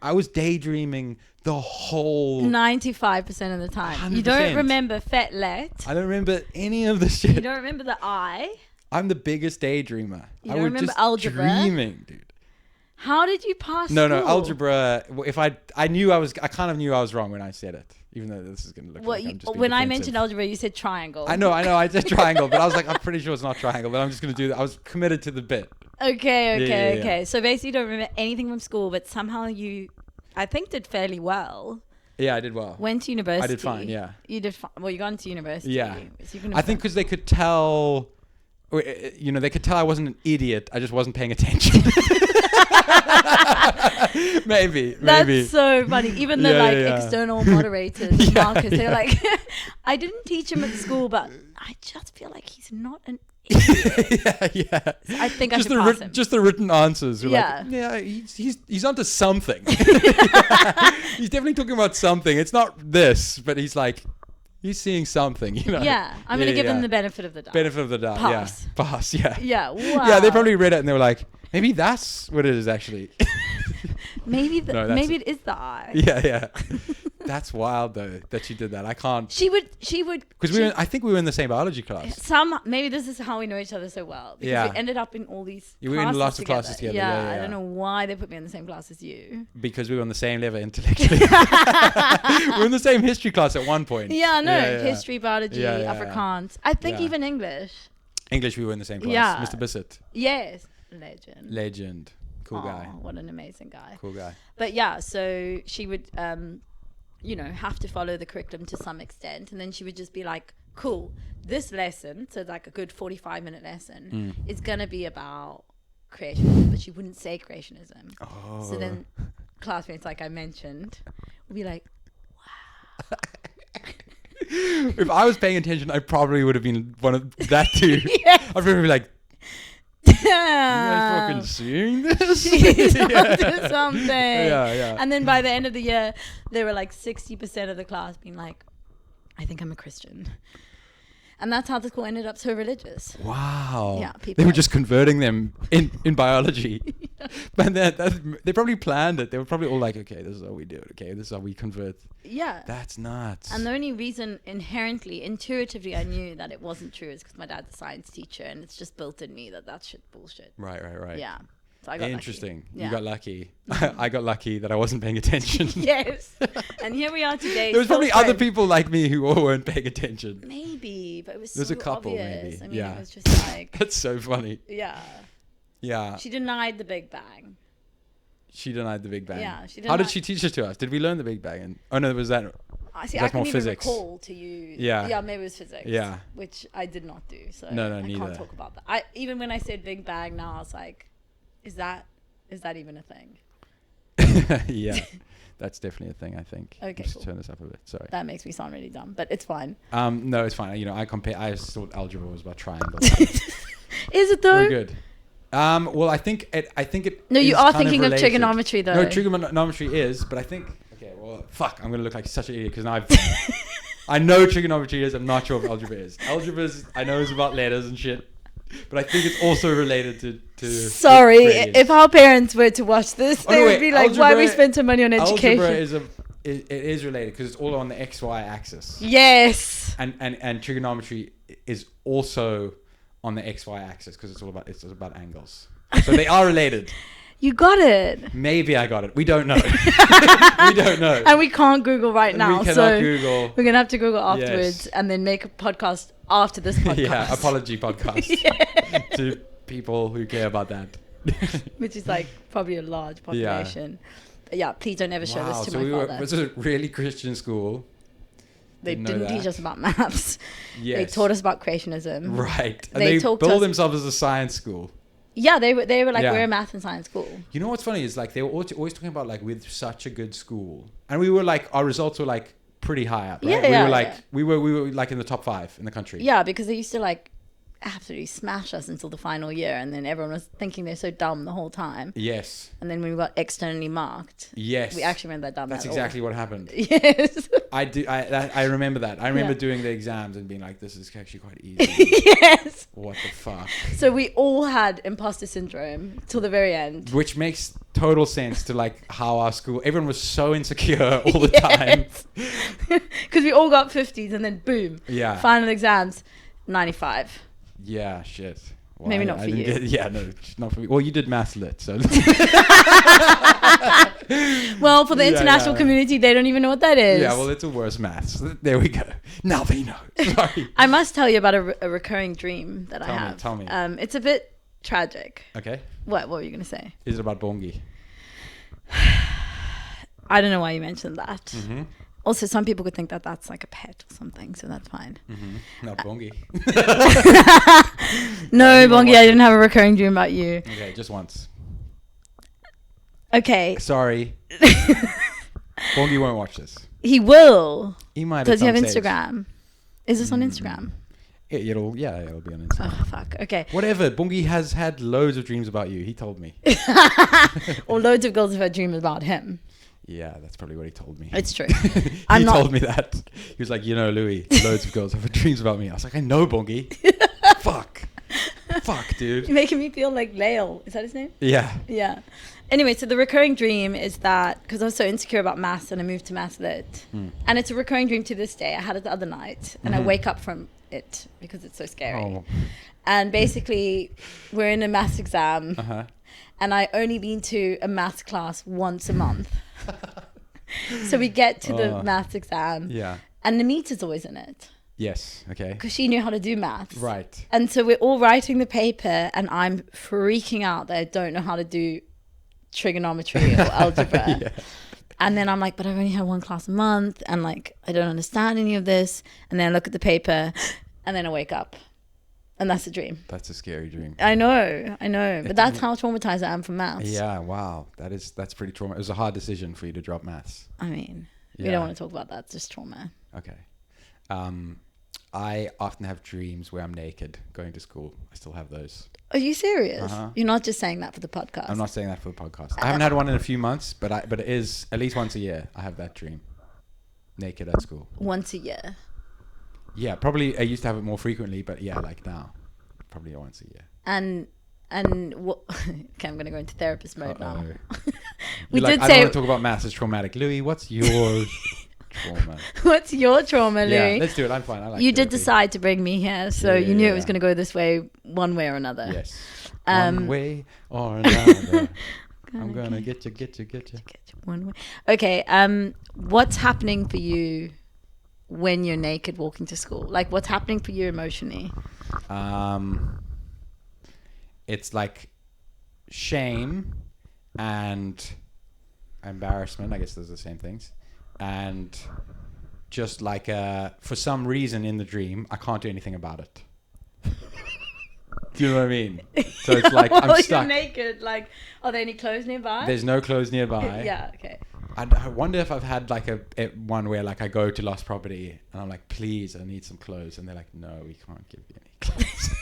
I was daydreaming the whole 95% of the time. 100%. You don't remember Fetlet. I don't remember any of the shit. You don't remember the I. I'm the biggest daydreamer. You I don't was remember just algebra? dreaming, dude. How did you pass No, school? algebra. If I kind of knew I was wrong when I said it, even though this is going to look like I'm just being when I defensive. mentioned algebra, you said triangle. I know, I said triangle, but I was like, I'm pretty sure it's not triangle, but I'm just going to do that. I was committed to the bit. Okay. Yeah. So basically, you don't remember anything from school, but somehow you, I think, did fairly well. Yeah, I did well. Went to university. I did fine, yeah. You did fine. Well, you got into university. Yeah. So you I think because they could tell, they could tell I wasn't an idiot. I just wasn't paying attention. maybe. That's so funny. Even the external moderators, markers, they're like, I didn't teach him at school, but I just feel like he's not an idiot. yeah. So I think just I should pass him. Just the written answers. Yeah. Like, he's onto something. He's definitely talking about something. It's not this, but he's like, he's seeing something, Yeah, I'm going to give him the benefit of the doubt. Benefit of the doubt, Pass. yeah. Pass, yeah. Yeah, wow. Yeah, they probably read it and they were like, maybe that's what it is actually. Maybe maybe it is the I. Yeah. That's wild though that she did that. I can't. She would. Because I think we were in the same biology class. Maybe this is how we know each other so well. Because Yeah. we ended up in all these. We were in lots of classes together. Yeah. I don't know why they put me in the same class as you. Because we were on the same level intellectually. We were in the same history class at one point. Yeah, no, history, biology, Afrikaans. I think Yeah. even English. English, we were in the same class. Yeah. Mr. Bissett. Yes, legend. Cool guy. What an amazing guy. Cool guy. But yeah, so she would, have to follow the curriculum to some extent, and then she would just be like, "Cool, this lesson, so like a good 45-minute lesson, is gonna be about creationism," but she wouldn't say creationism. Oh. So then, classmates, like I mentioned, would be like, "Wow." If I was paying attention, I probably would have been one of that too. Yes. I'd probably be like, "You guys fucking seeing this?" She's onto something. Yeah. And then by the end of the year, there were like 60% of the class being like, I think I'm a Christian. And that's how the school ended up so religious. Wow. Yeah, people they were like- just converting them in biology. But they probably planned it. They were probably all like, okay, this is how we do it. Okay, this is how we convert. Yeah. That's nuts. And the only reason intuitively, I knew that it wasn't true is because my dad's a science teacher, and it's just built in me that that's shit bullshit. Right. Yeah. So I got Interesting. lucky. Yeah. You got lucky. I got lucky that I wasn't paying attention. Yes. And here we are today. There was still probably other friends. people like me who all weren't paying attention. Maybe, but it was There's so a couple, obvious. maybe. I mean, Yeah. it was just like, That's so funny. yeah. Yeah. She denied the Big Bang. She denied the Big Bang. Yeah, she How did denied- she teach it to us? Did we learn the Big Bang? Oh no, was that? I see. That's I more couldn't even physics. recall to you. Yeah. Yeah, maybe it was physics. Yeah. Which I did not do. So No, I neither. can't talk about that. Even when I said Big Bang now, I was like, is that even a thing? Yeah. That's definitely a thing, I think. Okay, Just cool. turn this up a bit. Sorry. That makes me sound really dumb, but it's fine. No, it's fine. I thought algebra was about triangles. Is it though? We're good. Well, I think it. No, you is are kind thinking of related. trigonometry though. No, trigonometry is, but I think. Okay, well, fuck. I'm gonna look like such an idiot because now I know trigonometry is. I'm not sure if algebra is. Algebra is. I know is about letters and shit, but I think it's also related to. Sorry, gradients. if our parents were to watch this, they would be like, "Why we spend so money on education?" Algebra it is related because it's all on the XY axis. Yes. And trigonometry is also on the XY axis because it's about angles. So they are related. You got it. Maybe I got it. We don't know. We don't know. And we can't Google right now, We cannot so Google. we're gonna have to Google afterwards Yes. and then make a podcast after this podcast. Yeah, apology podcast to people who care about that. Which is like probably a large population. But yeah, please don't ever show this to my father. This is a really Christian school. They know didn't teach that. us about maths. Yes. They taught us about creationism. Right. And They they taught build us- themselves as a science school. Yeah, they were like, Yeah. we're a math and science school. You know what's funny is like they were always talking about like with such a good school, and we were like our results were like pretty high up. Right? Yeah, we were like we were like in the top 5 in the country. Yeah, because they used to like absolutely smash us until the final year, and then everyone was thinking they're so dumb the whole time. Yes. And then when we got externally marked, Yes. we actually remember that dumb. That's exactly what happened. Yes. I remember that. I remember Yeah. doing the exams and being like, this is actually quite easy. Yes. What the fuck? So we all had imposter syndrome till the very end. Which makes total sense to like how our school, everyone was so insecure all the time. Because we all got 50s and then boom. Yeah. Final exams, 95. Yeah, shit. Well, Maybe not for didn't you. Yeah, no, not for me. Well, you did maths lit, so. Well, for the Yeah, international yeah. community, they don't even know what that is. Yeah, well, it's a worse maths. There we go. Now they know. Sorry. I must tell you about a recurring dream that I Tell me, have. tell me. It's a bit tragic. Okay. What were you going to say? Is it about Bongi? I don't know why you mentioned that. Mm-hmm. Also, some people could think that that's like a pet or something, so that's fine. Mm-hmm. Not Bongi. No, you won't Bongi, watch I it. didn't have a recurring dream about you. Okay, just once. Okay, Sorry. Bongi won't watch this. he will. He might. Does he at have some stage. Instagram? Is this on Instagram? It'll be on Instagram. Oh, fuck. Okay. Whatever. Bungie has had loads of dreams about you. He told me. Or loads of girls have had dreams about him. Yeah, that's probably what he told me. It's true. He I'm not- told me that. He was like, Louis, loads of girls have had dreams about me. I was like, I know, Bungie. Fuck, dude. You're making me feel like Lael. Is that his name? Yeah. Yeah. Anyway, so the recurring dream is that, because I was so insecure about maths and I moved to maths lit, and it's a recurring dream to this day. I had it the other night, and I wake up from it because it's so scary. Oh. And basically, we're in a maths exam, Uh-huh. and I only been to a maths class once a month. So we get to the maths exam, Yeah. and the meter's always in it Yes. Okay. because she knew how to do maths. Right. And so we're all writing the paper, and I'm freaking out that I don't know how to do trigonometry or algebra. Yeah. And then I'm like, but I've only had one class a month, and like I don't understand any of this. And then I look at the paper, and then I wake up, and that's a dream. That's a scary dream. I know, but that's how traumatized I am from maths. Yeah. Wow. That's pretty trauma. It was a hard decision for you to drop maths. I mean, we Yeah. don't want to talk about that. It's just trauma. Okay. I often have dreams where I'm naked going to school. I still have those. Are you serious? Uh-huh. You're not just saying that for the podcast. I'm not saying that for the podcast. I haven't had one in a few months, but it is at least once a year. I have that dream. Naked at school. Once a year. Yeah, probably I used to have it more frequently, but yeah, like now, probably once a year. And what? Okay, I'm gonna go into therapist mode now. Uh-oh. We You're like, did I say- don't want to talk about maths. It's traumatic. Louis, what's your trauma? What's your trauma, Yeah, Louis? let's do it. I'm fine. I like You did therapy. decide to bring me here, so Yeah, you knew it yeah. was going to go this way, one way or another. Yes. Um, One way or another. I'm gonna get you. Get you one way. Okay. What's happening for you when you're naked walking to school? Like, what's happening for you emotionally? It's like shame and embarrassment. I guess those are the same things. And just like for some reason in the dream, I can't do anything about it. Do you know what I mean? So it's like I'm Well, stuck. You're naked. Like, are there any clothes nearby? There's no clothes nearby. Yeah. Okay. I wonder if I've had like a one where like I go to Lost Property and I'm like, please, I need some clothes, and they're like, no, we can't give you any clothes.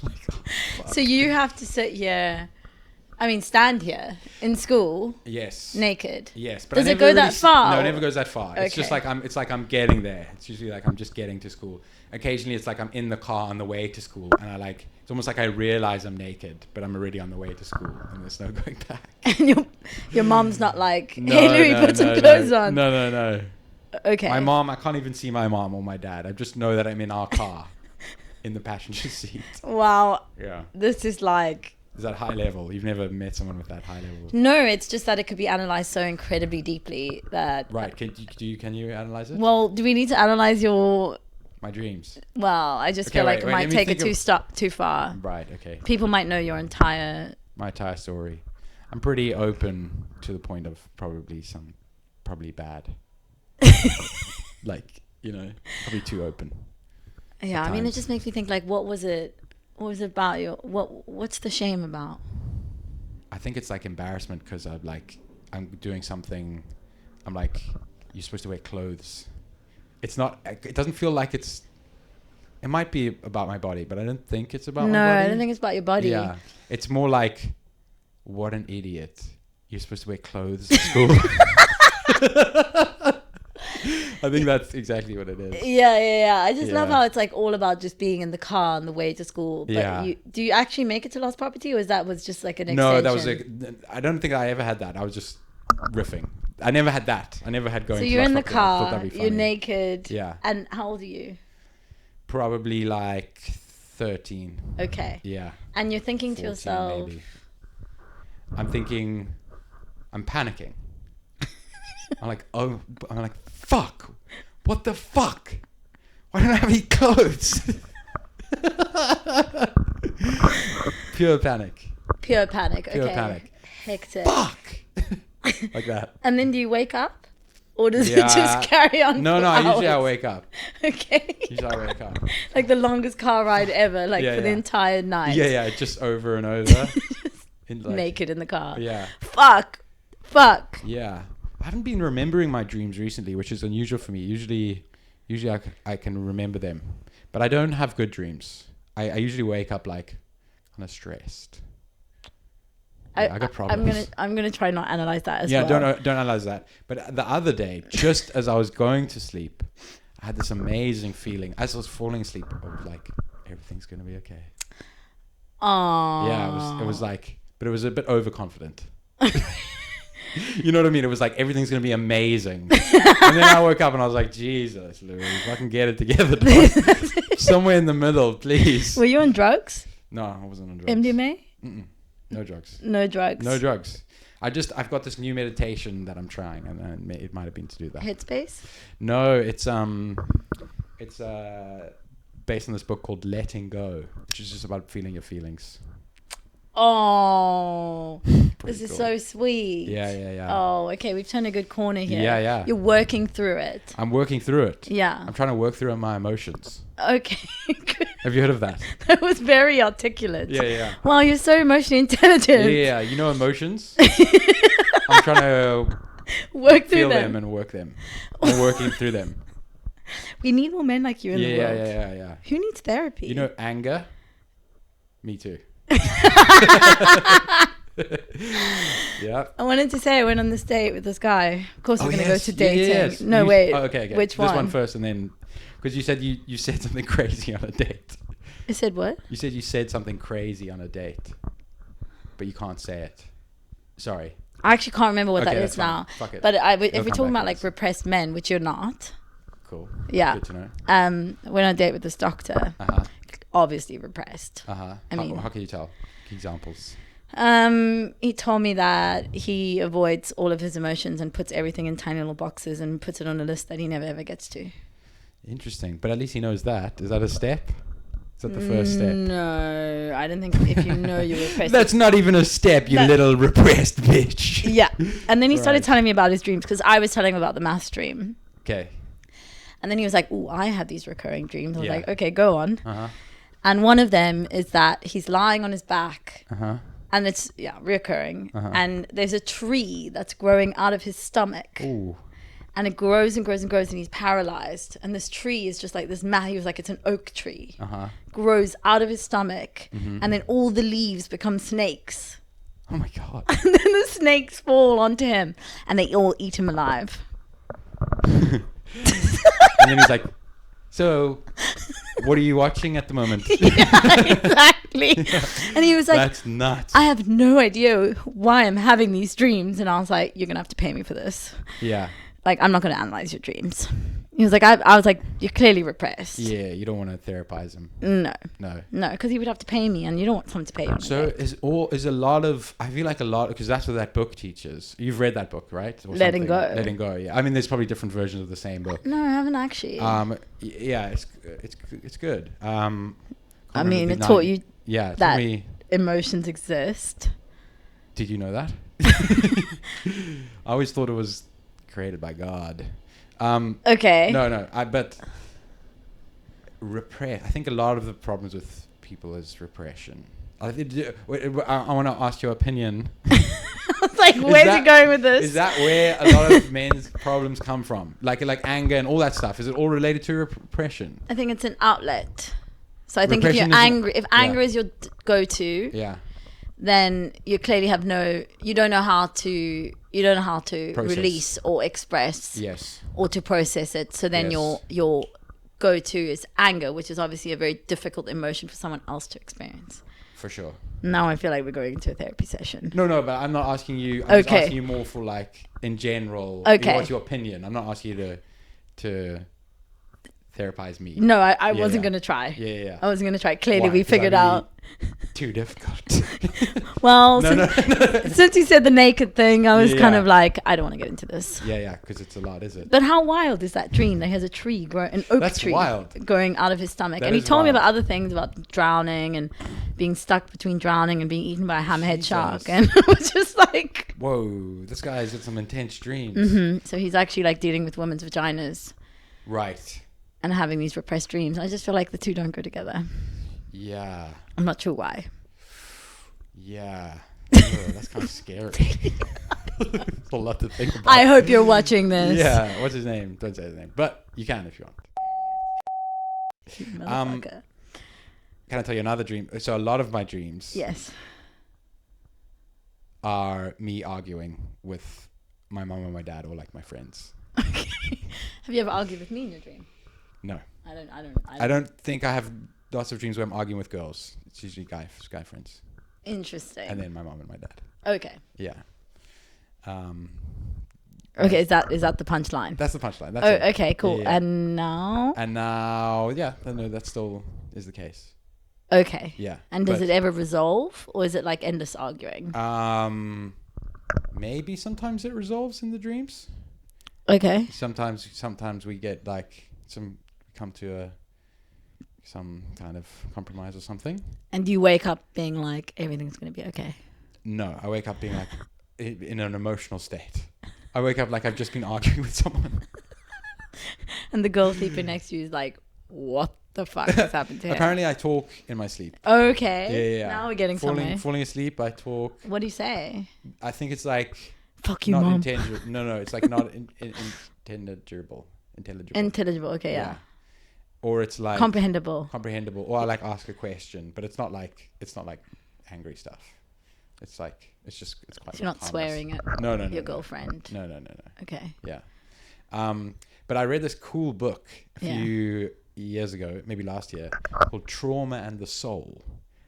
Like, oh, fuck. So you have to sit here. I mean, stand here in school Yes. naked. Yes, but Does I it never go really that far? No, it never goes that far. It's just Okay. like I'm getting there. It's usually like I'm just getting to school. Occasionally, it's like I'm in the car on the way to school, and it's almost like I realize I'm naked, but I'm already on the way to school, and there's no going back. And your mom's not like, hey, Louis, put some clothes on. No. Okay. My mom, I can't even see my mom or my dad. I just know that I'm in our car, in the passenger seat. Wow. Yeah. This is like. Is that high level? You've never met someone with that high level. No, it's just that it could be analyzed so incredibly deeply that. Right. Can you analyze it? Well, do we need to analyze your? My dreams. Well, I just Okay, feel like wait, it might let me take it think too far. Right. Okay. People might know your entire. My entire story. I'm pretty open to the point of probably bad. Like, probably too open. Yeah, At I mean, it times. just makes me think like, what was it about you? What's the shame about? I think it's like embarrassment because I'm doing something. I'm like, you're supposed to wear clothes. It's not. It doesn't feel like it's It might be about my body, but I don't think it's about my No, body. I don't think it's about your body. Yeah. It's more like, what an idiot. You're supposed to wear clothes at school. I think that's exactly what it is. Yeah. I just love Yeah. how it's like all about just being in the car on the way to school. But Yeah. do you actually make it to Lost Property, or was just like an No, extension? that was I don't think I ever had that. I was just riffing. I never had that. I never had going So to you're in the Lost Property. I thought car, that'd be you're funny. naked. Yeah. And how old are you? Probably like 13. Okay. Yeah. And you're thinking to 14 yourself, maybe. I'm panicking. I'm like, fuck. What the fuck? Why don't I have any clothes? Pure panic. pure panic. Pure Okay. panic. Hectic. Fuck. Like that. And then do you wake up? Or does it Yeah. just carry on? No, for usually I hours? wake up. Okay. Usually I wake up. Like the longest car ride ever, like Yeah, for the yeah. entire night. Yeah, just over and over. In like, Naked in the car. Yeah. Fuck. Yeah. I haven't been remembering my dreams recently, which is unusual for me. Usually I can remember them. But I don't have good dreams. I usually wake up like kind of stressed. Yeah, I got problems. I'm gonna try not analyze that as Yeah, well. don't analyze that. But the other day, just as I was going to sleep, I had this amazing feeling as I was falling asleep of like everything's gonna be okay. Aww. Yeah, it was like, but it was a bit overconfident. You know what I mean? It was like everything's gonna be amazing, and then I woke up and I was like, Jesus, Louis, fucking get it together, dog. Somewhere in the middle, please. Were you on drugs? No, I wasn't on drugs. MDMA? Mm-mm. No drugs. No drugs. No drugs. I've got this new meditation that I'm trying, and it might have been to do that. Headspace? No, it's based on this book called Letting Go, which is just about feeling your feelings. Oh, Pretty this is cool. so sweet. Yeah. Oh, okay. We've turned a good corner here. Yeah. You're working through it. I'm working through it. Yeah. I'm trying to work through my emotions. Okay. Good. Have you heard of that? That was very articulate. Yeah. Wow, you're so emotionally intelligent. Yeah, you know emotions? I'm trying to Work through feel them. them and work them. I'm working through them. We need more men like you in the world. Yeah. Who needs therapy? You know anger? Me too. Yeah. I wanted to say I went on this date with this guy. Of course, we're going to go to Yeah, dating. yes. No, You- wait. Oh, okay. Which This one? one first, and then because you said you said something crazy on a date. I said what? You said you said something crazy on a date, but you can't say it. Sorry. I actually can't remember what Okay, that that's is fine. now. Fuck it. But if It'll we're come talking back about to like us. repressed men, which you're not. Cool. Yeah. Good to know. Went on a date with this doctor. Obviously repressed. I mean- how can you tell? Examples. He told me that he avoids all of his emotions and puts everything in tiny little boxes and puts it on a list that he never ever gets to. Interesting, but at least he knows that. Is that a step? Is that the first step? No, I don't think if you know you're repressed. That's not even a step, you That- little repressed bitch. Yeah. And then he started Right. telling me about his dreams because I was telling him about the math dream. Okay. And then he was like, "Oh, I have these recurring dreams." I was Yeah. like, "Okay, go on." Uh-huh. And one of them is that he's lying on his back Uh-huh. and it's reoccurring. Uh-huh. And there's a tree that's growing out of his stomach. Ooh. And it grows and grows and grows and he's paralyzed. And this tree is just like this he was like, it's an oak tree. Uh-huh. Grows out of his stomach. Mhm. And then all the leaves become snakes. Oh my god. And then the snakes fall onto him and they all eat him alive. And then he's like, so what are you watching at the moment? Yeah, exactly. And he was like, That's nuts. I have no idea why I'm having these dreams. And I was like, you're going to have to pay me for this. Yeah. Like, I'm not going to analyze your dreams. He was like, I was like, you're clearly repressed. Yeah, you don't want to therapize him. No, No. because he would have to pay me and you don't want someone to pay you on a So date. is a lot of, I feel like a lot, because that's what that book teaches. You've read that book, right? Or Letting something. Go. Letting Go, yeah. I mean, there's probably different versions of the same book. No, I haven't actually. Yeah, it's good. I can't mean, remember it the taught name. you Yeah, it that- taught me. emotions exist. Did you know that? I always thought it was created by God. Okay. No, but repress. I think a lot of the problems with people is repression. I want to ask your opinion. It's like, where's he going with this? Is that where a lot of men's problems come from? Like anger and all that stuff. Is it all related to repression? I think it's an outlet. So I think Repression if you're angry, if anger is your go-to, yeah, then you clearly have you don't know how to Process. release or express yes, or to process it. So then Yes. your go-to is anger, which is obviously a very difficult emotion for someone else to experience. for sure. Now I feel like we're going into a therapy session. No, but I'm not asking you. I'm just Okay. asking you more for like in general. Okay. What's your opinion? I'm not asking you to therapize me. No, I Yeah, wasn't yeah. going to try. Yeah. I wasn't going to try. Clearly, Why? we 'Cause figured I'm out. Too difficult. Well, No. since you said the naked thing, I was kind Yeah. of like, I don't want to get into this. Yeah, because it's a lot, is it? But how wild is that dream? That he has a tree, an oak That's tree, wild. growing out of his stomach. That And he is told me wild. about other things, about drowning and being stuck between drowning and being eaten by a hammerhead shark. Jesus. And it was just like, Whoa, this guy's got some intense dreams. so he's actually like dealing with women's vaginas Right. and having these repressed dreams. I just feel like the two don't go together. Yeah. I'm not sure why. Yeah. Oh, that's kind of scary. It's a lot to think about. I hope you're watching this. Yeah. What's his name? Don't say his name, but you can if you want. Motherfucker. Can I tell you another dream? So a lot of my dreams Yes. are me arguing with my mom and my dad or like my friends. Okay. Have you ever argued with me in your dream? No. I I don't think I have lots of dreams where I'm arguing with girls. It's usually guy friends. Interesting. And then my mom and my dad. Okay. Yeah. Okay, is that the punchline? That's the punchline. That's it. Okay, cool. Yeah. And now? And now, yeah, no, that still is the case. Okay. Yeah. And does But, it ever resolve, or is it like endless arguing? maybe sometimes it resolves in the dreams. Okay. Sometimes we get like come to some kind of compromise or something. And do you wake up being like, everything's going to be okay? No, I wake up being like in an emotional state. I wake up like I've just been arguing with someone. And the girl sleeping next to you is like, what the fuck has happened to him? Apparently I talk in my sleep. Okay. Yeah. Now we're getting somewhere. Falling asleep, I talk. What do you say? I think it's like Fuck you, not mom. intelligible. No, it's like not intelligible. Intelligible. Okay, yeah. Or it's like Comprehensible. or I like ask a question, but it's not like angry stuff. It's like it's quite. So you're not harmless. swearing at No, your girlfriend. No. Okay. Yeah. But I read this cool book a Yeah. few years ago, maybe last year, called Trauma and the Soul.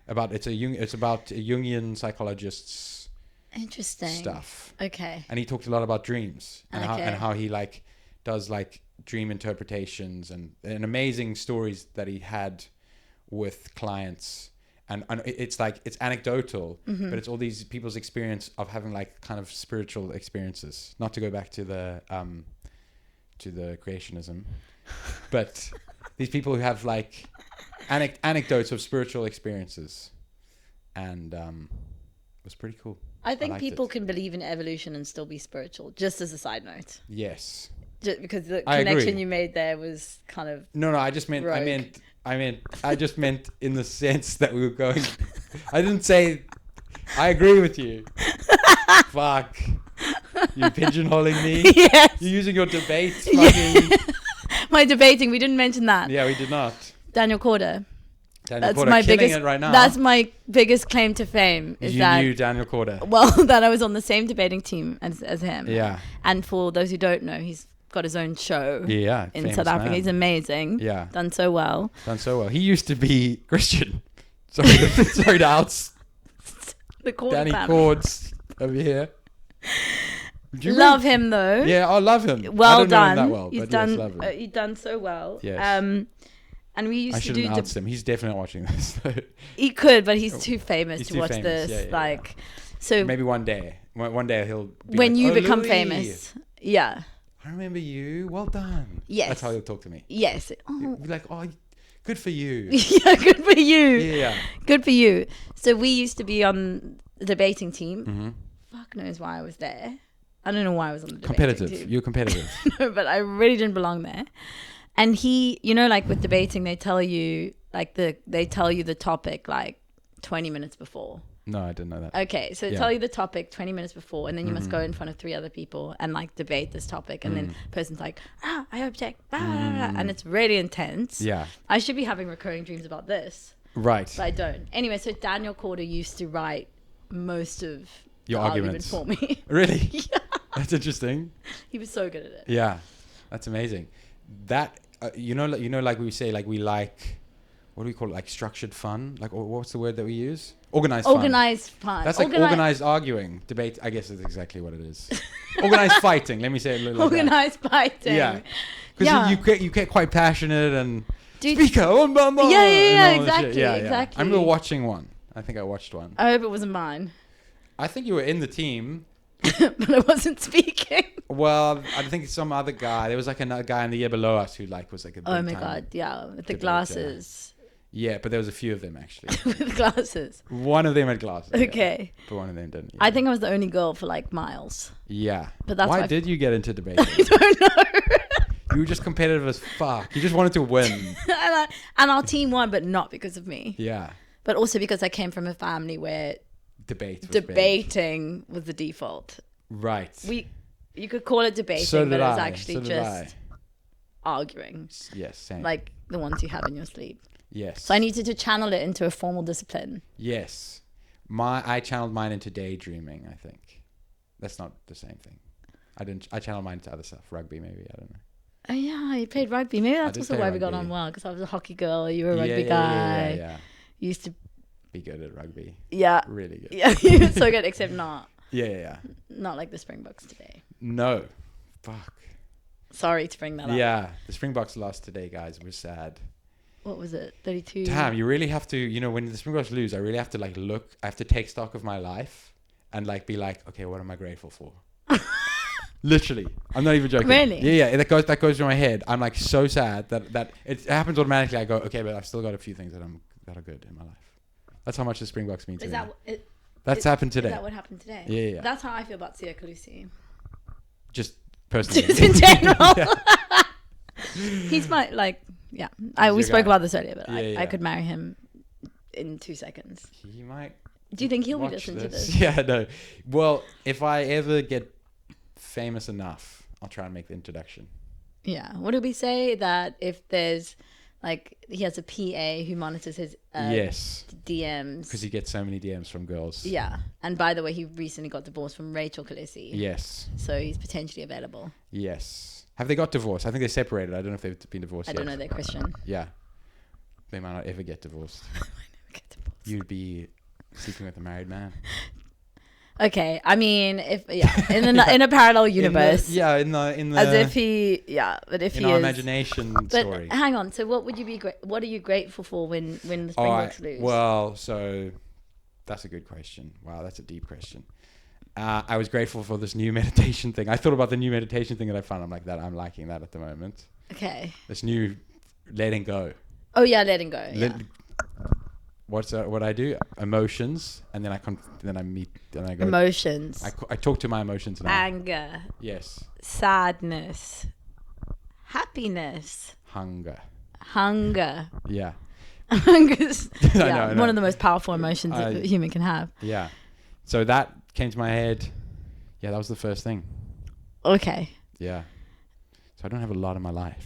It's about a Jungian psychologist's Interesting. stuff. Okay. And he talked a lot about dreams and Okay. how he like does like dream interpretations and amazing stories that he had with clients. And it's like, it's anecdotal, but it's all these people's experience of having like kind of spiritual experiences. Not to go back to the creationism, but these people who have like anecdotes of spiritual experiences, and it was pretty cool. I think liked people it. can believe in evolution and still be spiritual, just as a side note. Yes. Just because the I connection agree. you made there was kind of... No, I just meant, Rogue. I just meant in the sense that we were going, I didn't say, I agree with you. Fuck. You're pigeonholing me. Yes. You're using your debate fucking... My debating, we didn't mention that. Yeah, we did not. Daniel Corder. Daniel That's Corder my killing biggest... it right now. That's my biggest claim to fame. Is you that... knew Daniel Corder. Well, that I was on the same debating team as him. Yeah. And for those who don't know, he's got his own show Yeah. in famous South Africa. man. He's amazing. Yeah. Done so well. Done so well. He used to be Christian. Sorry to outs The Corder Danny family. Cords over here. Do you Love really- him though. Yeah, I love him. Well I don't know him done. that well, He's but done. yes, love him. He's done so well. Yes. And we used I to do. shouldn't outs him. He's definitely not watching this. He could, but he's too famous He's to too watch famous. this. Yeah, yeah, like, so Maybe one day. One day he'll be when like, you "Oh, become Louis, famous, yeah, I remember you. Well done. Yes. That's how he'll talk to me. yes, He'll be like, oh, good for you. yeah, good for you. Yeah. Good for you. So we used to be on the debating team. Mm-hmm. Fuck knows why I was there. I don't know why I was on the debating Competitive. team. You're competitive. No, but I really didn't belong there. And he, like with debating, they tell you the topic like 20 minutes before. No, I didn't know that. Okay, so tell you the topic 20 minutes before, and then you must go in front of 3 other people and like debate this topic, and then the person's like, I object, blah, blah, blah, and it's really intense. Yeah. I should be having recurring dreams about this, Right. but I don't. Anyway, so Daniel Corder used to write most of Your the argument arguments for me. Really? Yeah. That's interesting. He was so good at it. Yeah. That's amazing. That, like we say, like we like, what do we call it? Like structured fun? Like, what's the word that we use? Organized fun. That's like organized arguing. Debate, I guess is exactly what it is. Organized fighting. Let me say it a little like Organized fighting. Yeah. Because you get quite passionate and speaker. Yeah, exactly. Yeah. Exactly. I remember watching one. I think I watched one. I hope it wasn't mine. I think you were in the team. But I wasn't speaking. Well, I think some other guy. There was like another guy in the year below us who like was like a big Oh my time god, yeah, with the debater. glasses. Yeah, but there was a few of them actually. With glasses. One of them had glasses. Okay. Yeah, but one of them didn't. Yeah. I think I was the only girl for like miles. Yeah. But that's why did you get into debate? I don't know. You were just competitive as fuck. You just wanted to win. And our team won, but not because of me. Yeah. But also because I came from a family where debating was the default. Right. You could call it debating, So but did it was I. actually So did just arguing. Yes, same. Like the ones you have in your sleep. Yes. So I needed to channel it into a formal discipline. Yes. I channeled mine into daydreaming, I think. That's not the same thing. I channeled mine into other stuff. Rugby, maybe. I don't know. Oh yeah, you played rugby. Maybe that's also why we got on well, because I was a hockey girl. You were a rugby guy. Yeah. You used to be good at rugby. Yeah. Really good. Yeah, you were so good, except not. Yeah. Not like the Springboks today. No. Fuck. Sorry to bring that up. Yeah, the Springboks lost today, guys. We're sad. What was it? 32. Damn, you really have to, when the Springboks lose, I really have to I have to take stock of my life and be like, okay, what am I grateful for? Literally. I'm not even joking. Really? Yeah. That goes through my head. I'm like so sad that it happens automatically. I go, okay, but I've still got a few things that are good in my life. That's how much the Springboks mean to me. That's happened today. Is that what happened today? Yeah. That's how I feel about Sia Khaleesi. Just personally. Just in general. He's my, we spoke about this earlier, but I could marry him in 2 seconds. He might. Do you think he'll be listening to this? Yeah, no. Well, if I ever get famous enough, I'll try and make the introduction. Yeah. What did we say? That if there's he has a PA who monitors his DMs. Because he gets so many DMs from girls. Yeah. And by the way, he recently got divorced from Rachel Khaleesi. Yes. So he's potentially available. Yes. Have they got divorced? I think they separated. I don't know if they've been divorced yet. I don't know. They're Christian. Yeah. They might not ever get divorced. You'd be sleeping with a married man. Okay, I mean, in a parallel universe, in the as if he, but if in he our is, imagination but story. Hang on, so what would you be? What are you grateful for when the Springboks lose? Well, so that's a good question. Wow, that's a deep question. I was grateful for this new meditation thing. I thought about the new meditation thing that I found. I'm liking that at the moment. Okay. This new letting go. Oh yeah, letting go. What I do? Emotions, and then I go. Emotions. I talk to my emotions now. Anger. Yes. Sadness. Happiness. Hunger. Yeah. Hunger's I know. One of the most powerful emotions that a human can have. Yeah. So that came to my head. Yeah, that was the first thing. Okay. Yeah. So I don't have a lot in my life.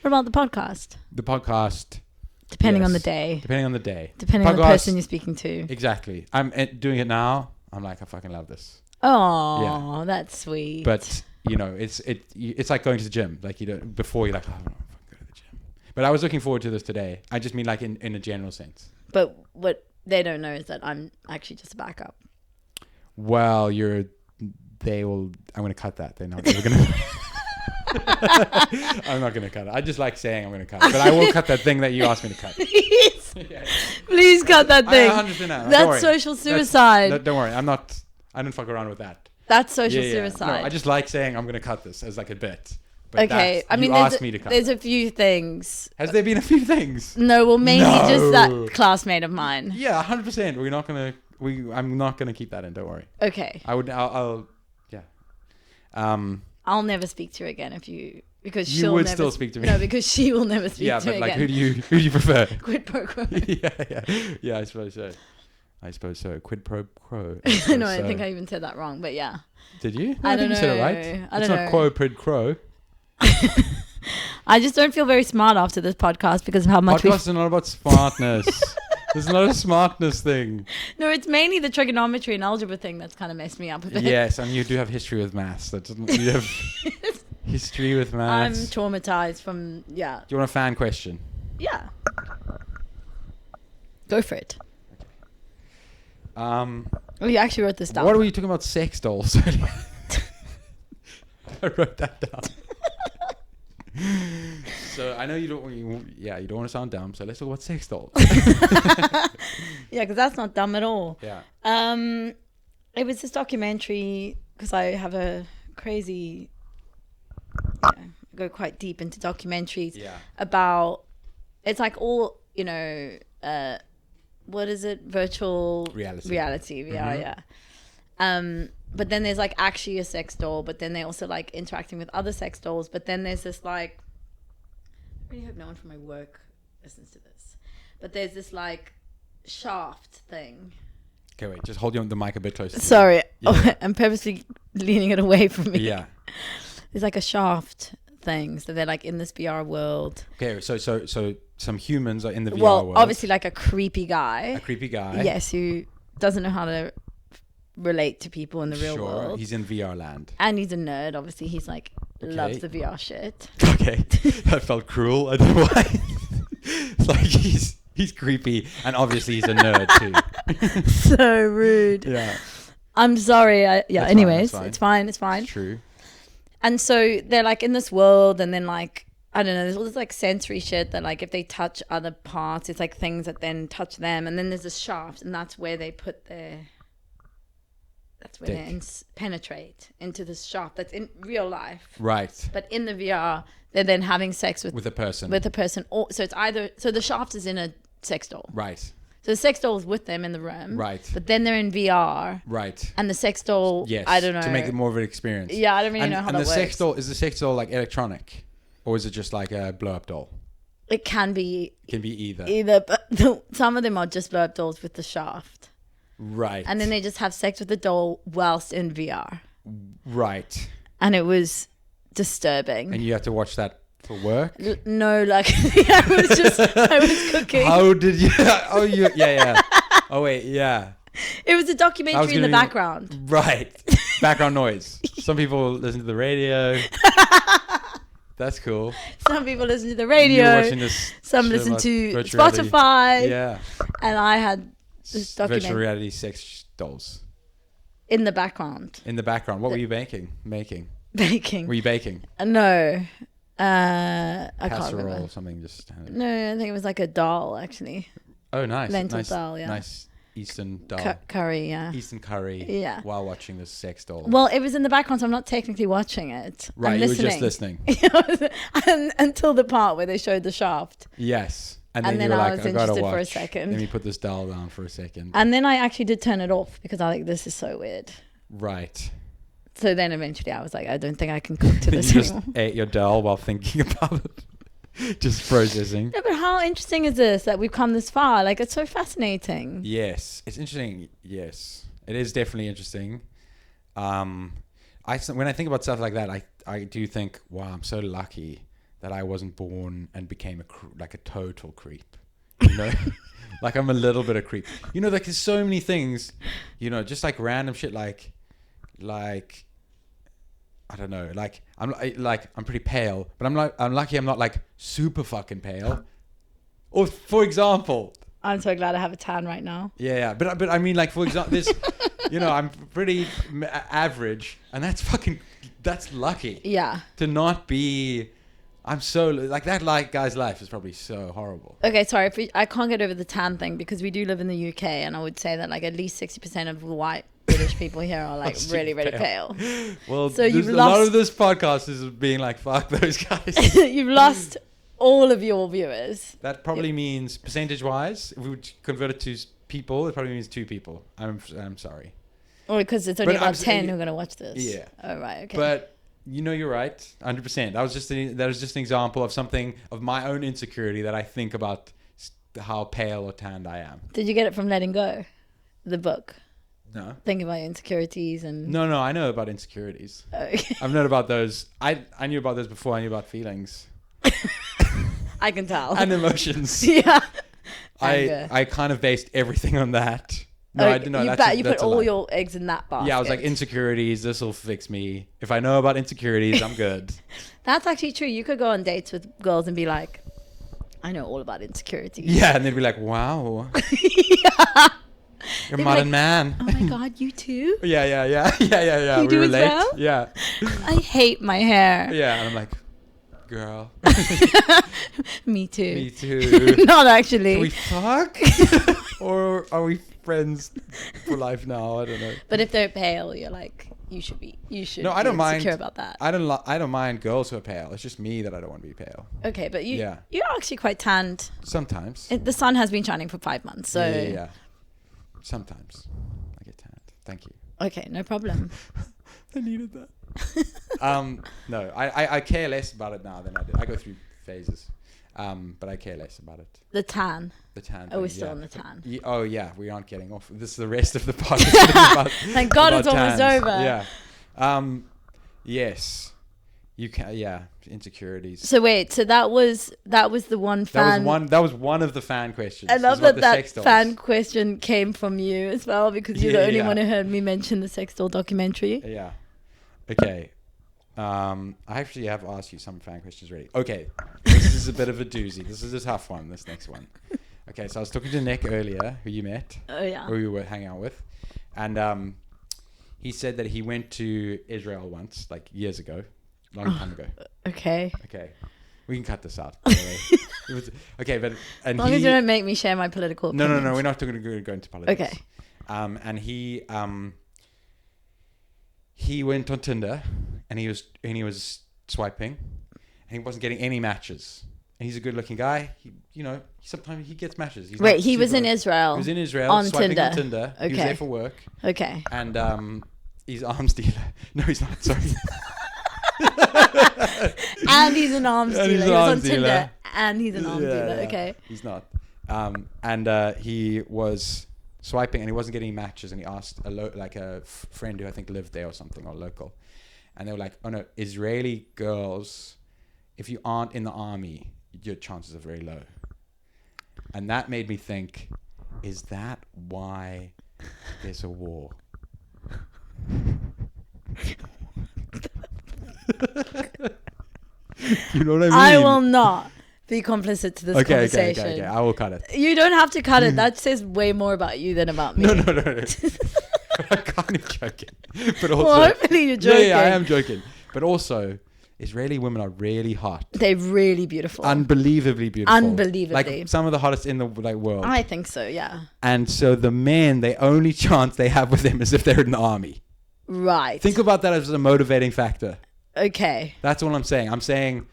What about the podcast? The podcast. Depending on the day. Depending on the day. Depending on the person you're speaking to. Exactly. I'm doing it now. I'm like, I fucking love this. Oh, that's sweet. But it's like going to the gym. Like before you're like, oh, I don't fucking go to the gym. But I was looking forward to this today. I just mean in a general sense. But what they don't know is that I'm actually just a backup. Well, I'm going to cut that. They're not ever going to. I'm not going to cut it. I just like saying I'm going to cut it. But I will cut that thing that you asked me to cut. Please. Please cut that thing. 100% That's social suicide. Don't worry. I don't fuck around with that. That's social suicide. No, I just like saying I'm going to cut this as like a bit. But okay. I mean, there's a few things. Has there been a few things? No, well, mainly just that classmate of mine. Yeah, 100%. I'm not going to keep that in. Don't worry. Okay. I'll yeah. I'll never speak to you again if because You she'll would never still speak to me. No, because she will never speak Yeah, to but me like, again. who do you prefer? Quid pro quo. Yeah. I suppose so. Quid pro quo. No, I think I even said that wrong, but yeah. Did you? No, I think don't you said it know. right. I It's don't not know. quo prid quo. I just don't feel very smart after this podcast because of how much Podcasts are not about smartness. It's not a smartness thing. No, it's mainly the trigonometry and algebra thing that's kind of messed me up a bit. Yes, and you do have history with maths. You have history with I'm maths. traumatized from, yeah. Do you want a fan question? Yeah. Go for it. Oh, you actually wrote this down. What were you talking about? Sex dolls earlier? I wrote that down. So I know you don't want to sound dumb. So let's talk about sex dolls. Yeah, because that's not dumb at all. Yeah. It was this documentary because I have a crazy, I go quite deep into documentaries. Yeah. About, it's like all, what is it? Virtual Reality. Yeah. But then there's like actually a sex doll, but then they're also like interacting with other sex dolls. But then there's this like, I really hope no one from my work listens to this, but there's this like shaft thing. Okay, wait. Just hold the mic a bit closer. Sorry, Yeah. I'm purposely leaning it away from me. Yeah. There's like a shaft thing, so they're like in this VR world. Okay, so some humans are in the VR Well, world. obviously like a creepy guy. A creepy guy. Yes, who doesn't know how to relate to people in the real world. He's in VR land. And he's a nerd. Obviously, he's like loves the VR shit. Okay, that felt cruel. I don't know why. It's like he's creepy, and obviously he's a nerd too. So rude. Yeah. I'm sorry. That's Anyways, fine. it's fine. It's fine. It's true. And so they're like in this world, and then like, I don't know, there's all this like sensory shit that like if they touch other parts, it's like things that then touch them. And then there's this shaft, and that's where they put they penetrate into this shaft that's in real life. Right. But in the VR, they're then having sex with a person. Or, so it's either, so the shaft is in a sex doll. Right. So the sex doll is with them in the room. Right. But then they're in VR. Right. And the sex doll, Yes. I don't know. To make it more of an experience. Yeah, I don't really know how that works. Is the sex doll like electronic, or is it just like a blow up doll? It can be. It can be either. But some of them are just blow up dolls with the shaft. Right. And then they just have sex with the doll whilst in VR. Right. And it was disturbing. And you have to watch that for work? No, like I was cooking. How did you? Oh, yeah. Oh wait, yeah. It was a documentary in the background. Right. Background noise. Some people listen to the radio. That's cool. Some people listen to the radio. You're watching this. Some listen to virtual Spotify. reality. Yeah. And I had this documentary Virtual reality sex dolls. in the background. In the background. What were you making? Baking. Were you baking? No. I can't Casserole remember. or something? Just. No, I think it was like a dal actually. Oh, nice. Lentil nice, dal, yeah. Nice Eastern dal. Curry, yeah. Eastern curry. Yeah. While watching this sex doll. Well, it was in the background, so I'm not technically watching it. Right, I'm you listening. were just listening. Until the part where they showed the shaft. Yes. And And then then you were I like, was I gotta interested watch. for a second. Let me put this doll down for a second. And then I actually did turn it off because I was like, this is so weird. Right. So then eventually I was like, I don't think I can cook to You this just anymore. ate your doll while thinking about it. Just processing. No, but how interesting is this that we've come this far? Like, it's so fascinating. Yes. It's interesting. Yes. It is definitely interesting. When I think about stuff like that, I do think, wow, I'm so lucky that I wasn't born and became a total creep. You know? Like, I'm a little bit of creep. You know, like, there's so many things, you know, just like random shit like I don't know, like I'm pretty pale, but I'm lucky I'm not like super fucking pale. Or for example, I'm so glad I have a tan right now. yeah, but I mean, like, for example, this, you know, I'm pretty average, and that's lucky. Yeah. To not be, I'm so like that. Like, guy's life is probably so horrible. Okay, sorry. I can't get over the tan thing because we do live in the UK, and I would say that like at least 60% of the white British people here are like really, really pale. Well, So you've a lot lost- of this podcast is being like, fuck those guys. You've lost all of your viewers. That probably means, percentage-wise, if we would convert it to people, it probably means 2 people. I'm sorry. Or because it's only But I'm about 10 saying- who are going to watch this. Yeah. Oh, right. Okay. But You know, you're right, 100%. That was just an example of something of my own insecurity that I think about how pale or tanned I am. Did you get it from Letting Go, the book? No. Thinking about your insecurities and... No, I know about insecurities. Okay. I've known about those. I knew about those before I knew about feelings. I can tell. And emotions. Yeah. I kind of based everything on that. No, I didn't know. You put all your eggs in that basket. Yeah, I was like, insecurities, this will fix me. If I know about insecurities, I'm good. That's actually true. You could go on dates with girls and be like, I know all about insecurities. Yeah, and they'd be like, wow. Yeah. You're a modern man. Oh my God, you too? Yeah. You we do as relate. well? Yeah. I hate my hair. Yeah, and I'm like, girl. Me too. Me too. Not actually. Can we fuck? Or are we friends for life now? I don't know. But if they're pale, you're like, you should be. No, I don't mind. Insecure about that. I don't mind girls who are pale. It's just me that I don't want to be pale. Okay, but you're actually quite tanned. Sometimes. The sun has been shining for 5 months, so. Yeah. Sometimes I get tanned. Thank you. Okay, no problem. I needed that. No, I care less about it now than I did. I go through phases, but I care less about it. The tan. The tan. Oh, we're still on the tan. Oh yeah, we aren't getting off. This is the rest of the podcast. Thank God it's almost over. Yeah. Yes. You can. Yeah. Insecurities. So wait. So that was the one fan. That was one of the fan questions. I love that fan question came from you as well, because you're the only one who heard me mention the sex doll documentary. Yeah. Okay. I actually have asked you some fan questions already. Okay. This is a bit of a doozy. This is a tough one, this next one. Okay, so I was talking to Nick earlier, who you met. Oh, yeah. Who you were hanging out with. And he said that he went to Israel once, like years ago. Long time ago. Okay. We can cut this out. Okay, but... As long as you don't make me share my political opinions. No, we're not going to go into politics. Okay. And he went on Tinder, and he was swiping, and he wasn't getting any matches. And he's a good-looking guy. Sometimes he gets matches. Wait, he was in Israel. He was in Israel on swiping Tinder. on Tinder. Okay. He was there for work. Okay. And he's arms dealer. No, he's not. Sorry. And he's an arms dealer. He was on dealer. Tinder, and he's an arms dealer. Okay. He's not. And he was swiping, and he wasn't getting matches, and he asked a friend who I think lived there or something, or local, and they were like, oh no, Israeli girls, if you aren't in the army, your chances are very low. And that made me think, is that why there's a war? You know what I mean? I will not be complicit to this conversation. Okay. I will cut it. You don't have to cut it. That says way more about you than about me. No. I'm kind of joking. But also, well, hopefully you're joking. Yeah, I am joking. But also, Israeli women are really hot. They're really beautiful. Unbelievably beautiful. Unbelievably. Like some of the hottest in the world. I think so, yeah. And so the men, the only chance they have with them is if they're in the army. Right. Think about that as a motivating factor. Okay. That's what I'm saying. I'm saying,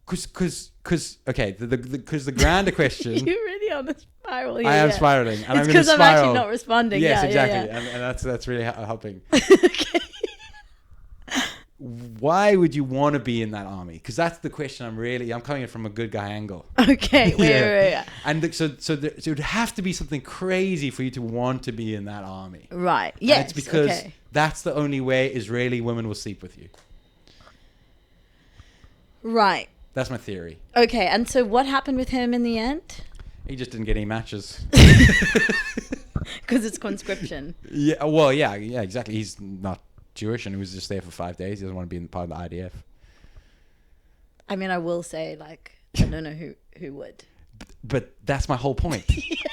because the grander question. You're really on a spiral here. I am spiraling. And it's because I'm actually not responding. Yes, yeah, exactly. Yeah. And that's really helping. Okay. Why would you want to be in that army? Because that's the question. I'm coming in from a good guy angle. Okay, wait. And so it would have to be something crazy for you to want to be in that army. Right. Yes. And it's because that's the only way Israeli women will sleep with you. Right. That's my theory. Okay, and so what happened with him in the end? He just didn't get any matches. Because it's conscription. Yeah. Well, yeah, exactly. He's not Jewish, and he was just there for 5 days. He doesn't want to be part of the IDF. I mean, I will say, I don't know who would. But that's my whole point. Yes,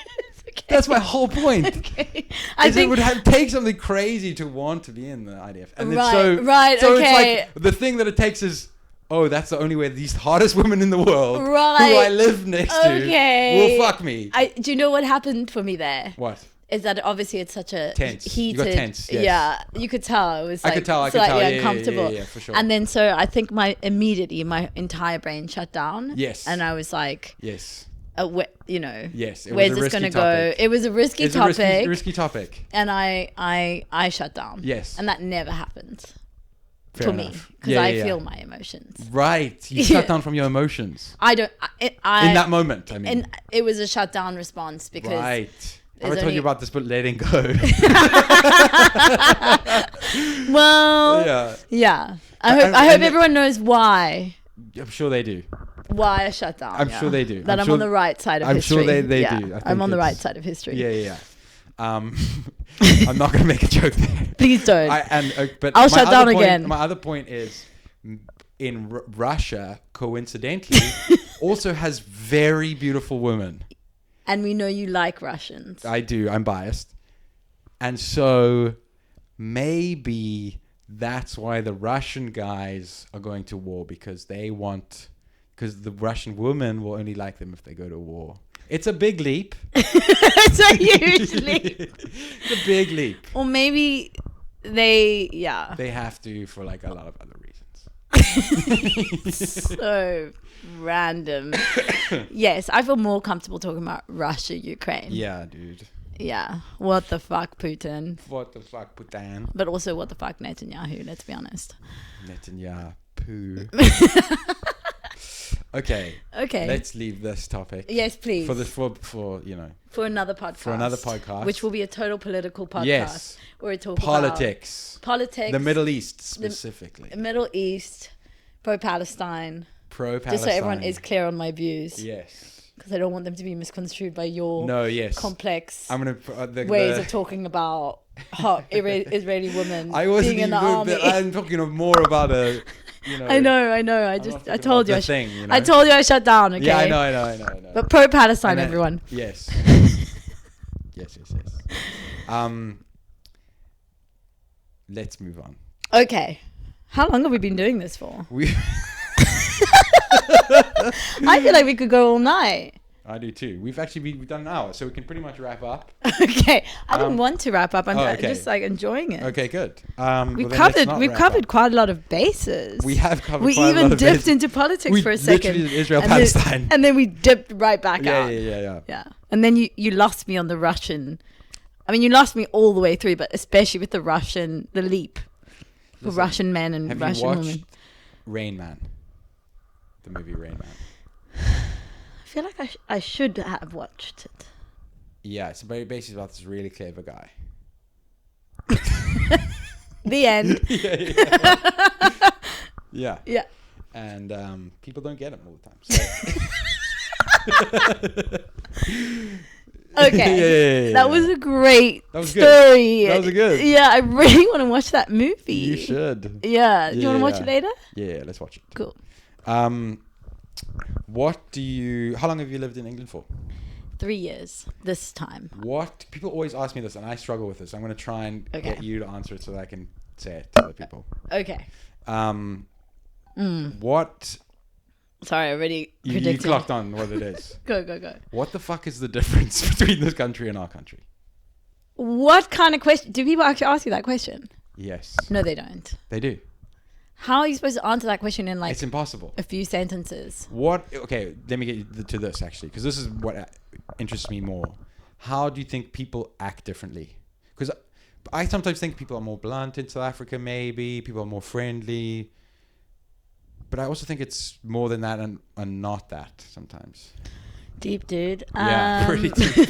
okay. That's my whole point. Okay. It would take something crazy to want to be in the IDF. And so it's like the thing that it takes is, oh, that's the only way these hottest women in the world who I live next to will fuck me. Do you know what happened for me there? What? Is that obviously it's such a tense. heated, you got tense, yes. Yeah, you could tell it was I could tell, slightly uncomfortable. Yeah, for sure. And then so I think my entire brain shut down. Yes. And I was like, yes, yes, where's this going to go? It was a risky topic. Risky topic. And I shut down. Yes. And that never happened. for me, because I feel my emotions. Right. You shut down from your emotions. I don't. In that moment, I mean. And it was a shutdown response because. Right. Have I told you about this, but letting go? Well, yeah. I hope everyone knows why. I'm sure they do. Why I shut down. I'm sure they do. That I'm on the right side of history. I'm sure they do. I'm on the right side of history. Yeah. I'm not going to make a joke there. Please don't. But I'll shut down again. My other point is, in Russia, coincidentally, also has very beautiful women. And we know you like Russians. I do. I'm biased. And so maybe that's why the Russian guys are going to war, because the Russian women will only like them if they go to war. It's a big leap. It's a huge leap. It's a big leap. Or maybe they have to for like a lot of other reasons. So random. Yes, I feel more comfortable talking about Russia, Ukraine. Yeah, dude. Yeah. What the fuck, Putin? What the fuck, Putin? But also, what the fuck, Netanyahu? Let's be honest. Netanyahu. Okay. Let's leave this topic. Yes, please. For another podcast. Which will be a total political podcast. Yes. Where we talk politics. Politics. The Middle East specifically. The Middle East. Pro-Palestine. Just so everyone is clear on my views. Yes. Because I don't want them to be misconstrued by your complex ways of talking about hot Israeli women. I wasn't being in the army. I'm talking more about a... I know. I told you. I told you I shut down. Okay. Yeah, I know. But pro-Palestine, everyone. Yes. yes. Let's move on. Okay. How long have we been doing this for? I feel like we could go all night. I do too. We've done an hour, so we can pretty much wrap up. Okay. I don't want to wrap up. I'm just like enjoying it. Okay, good. We've covered quite a lot of bases. We have covered quite a lot of bases. We even dipped into politics for a second. Literally Israel, Palestine. And then we dipped right back out. Yeah. And then you lost me on the Russian. I mean, you lost me all the way through, but especially with the leap for Russian men and Russian women. Have you watched Rain Man? The movie Rain Man. I feel like I should have watched it. Yeah, it's basically about this really clever guy. The end. Yeah. And people don't get him all the time. So. Okay. That was a great story. That was good. Yeah, I really want to watch that movie. You should. Yeah. Do you want to watch it later? Yeah, let's watch it. Cool. How long have you lived in England for? 3 years this time. People always ask me this and I struggle with this. I'm going to try and get you to answer it so that I can say it to other people. Okay. What... Sorry, I already predicted. You clocked on what it is. Go. What the fuck is the difference between this country and our country? What kind of question? Do people actually ask you that question? Yes. No, they don't. They do. How are you supposed to answer that question in like... It's impossible. A few sentences. Okay, let me get to this actually, because this is what interests me more. How do you think people act differently? Because I sometimes think people are more blunt in South Africa, maybe. People are more friendly. But I also think it's more than that and not that sometimes. Deep, dude. Yeah, pretty deep.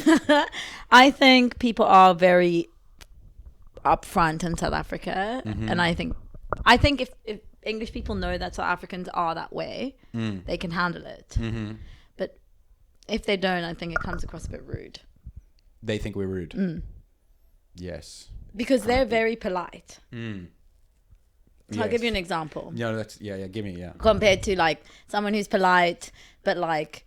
I think people are very upfront in South Africa. Mm-hmm. And I think if English people know that South Africans are that way, they can handle it. Mm-hmm. But if they don't, I think it comes across a bit rude. They think we're rude? Yes. Because they're very polite. So Yes. I'll give you an example. No, give me. Compared to like someone who's polite, but like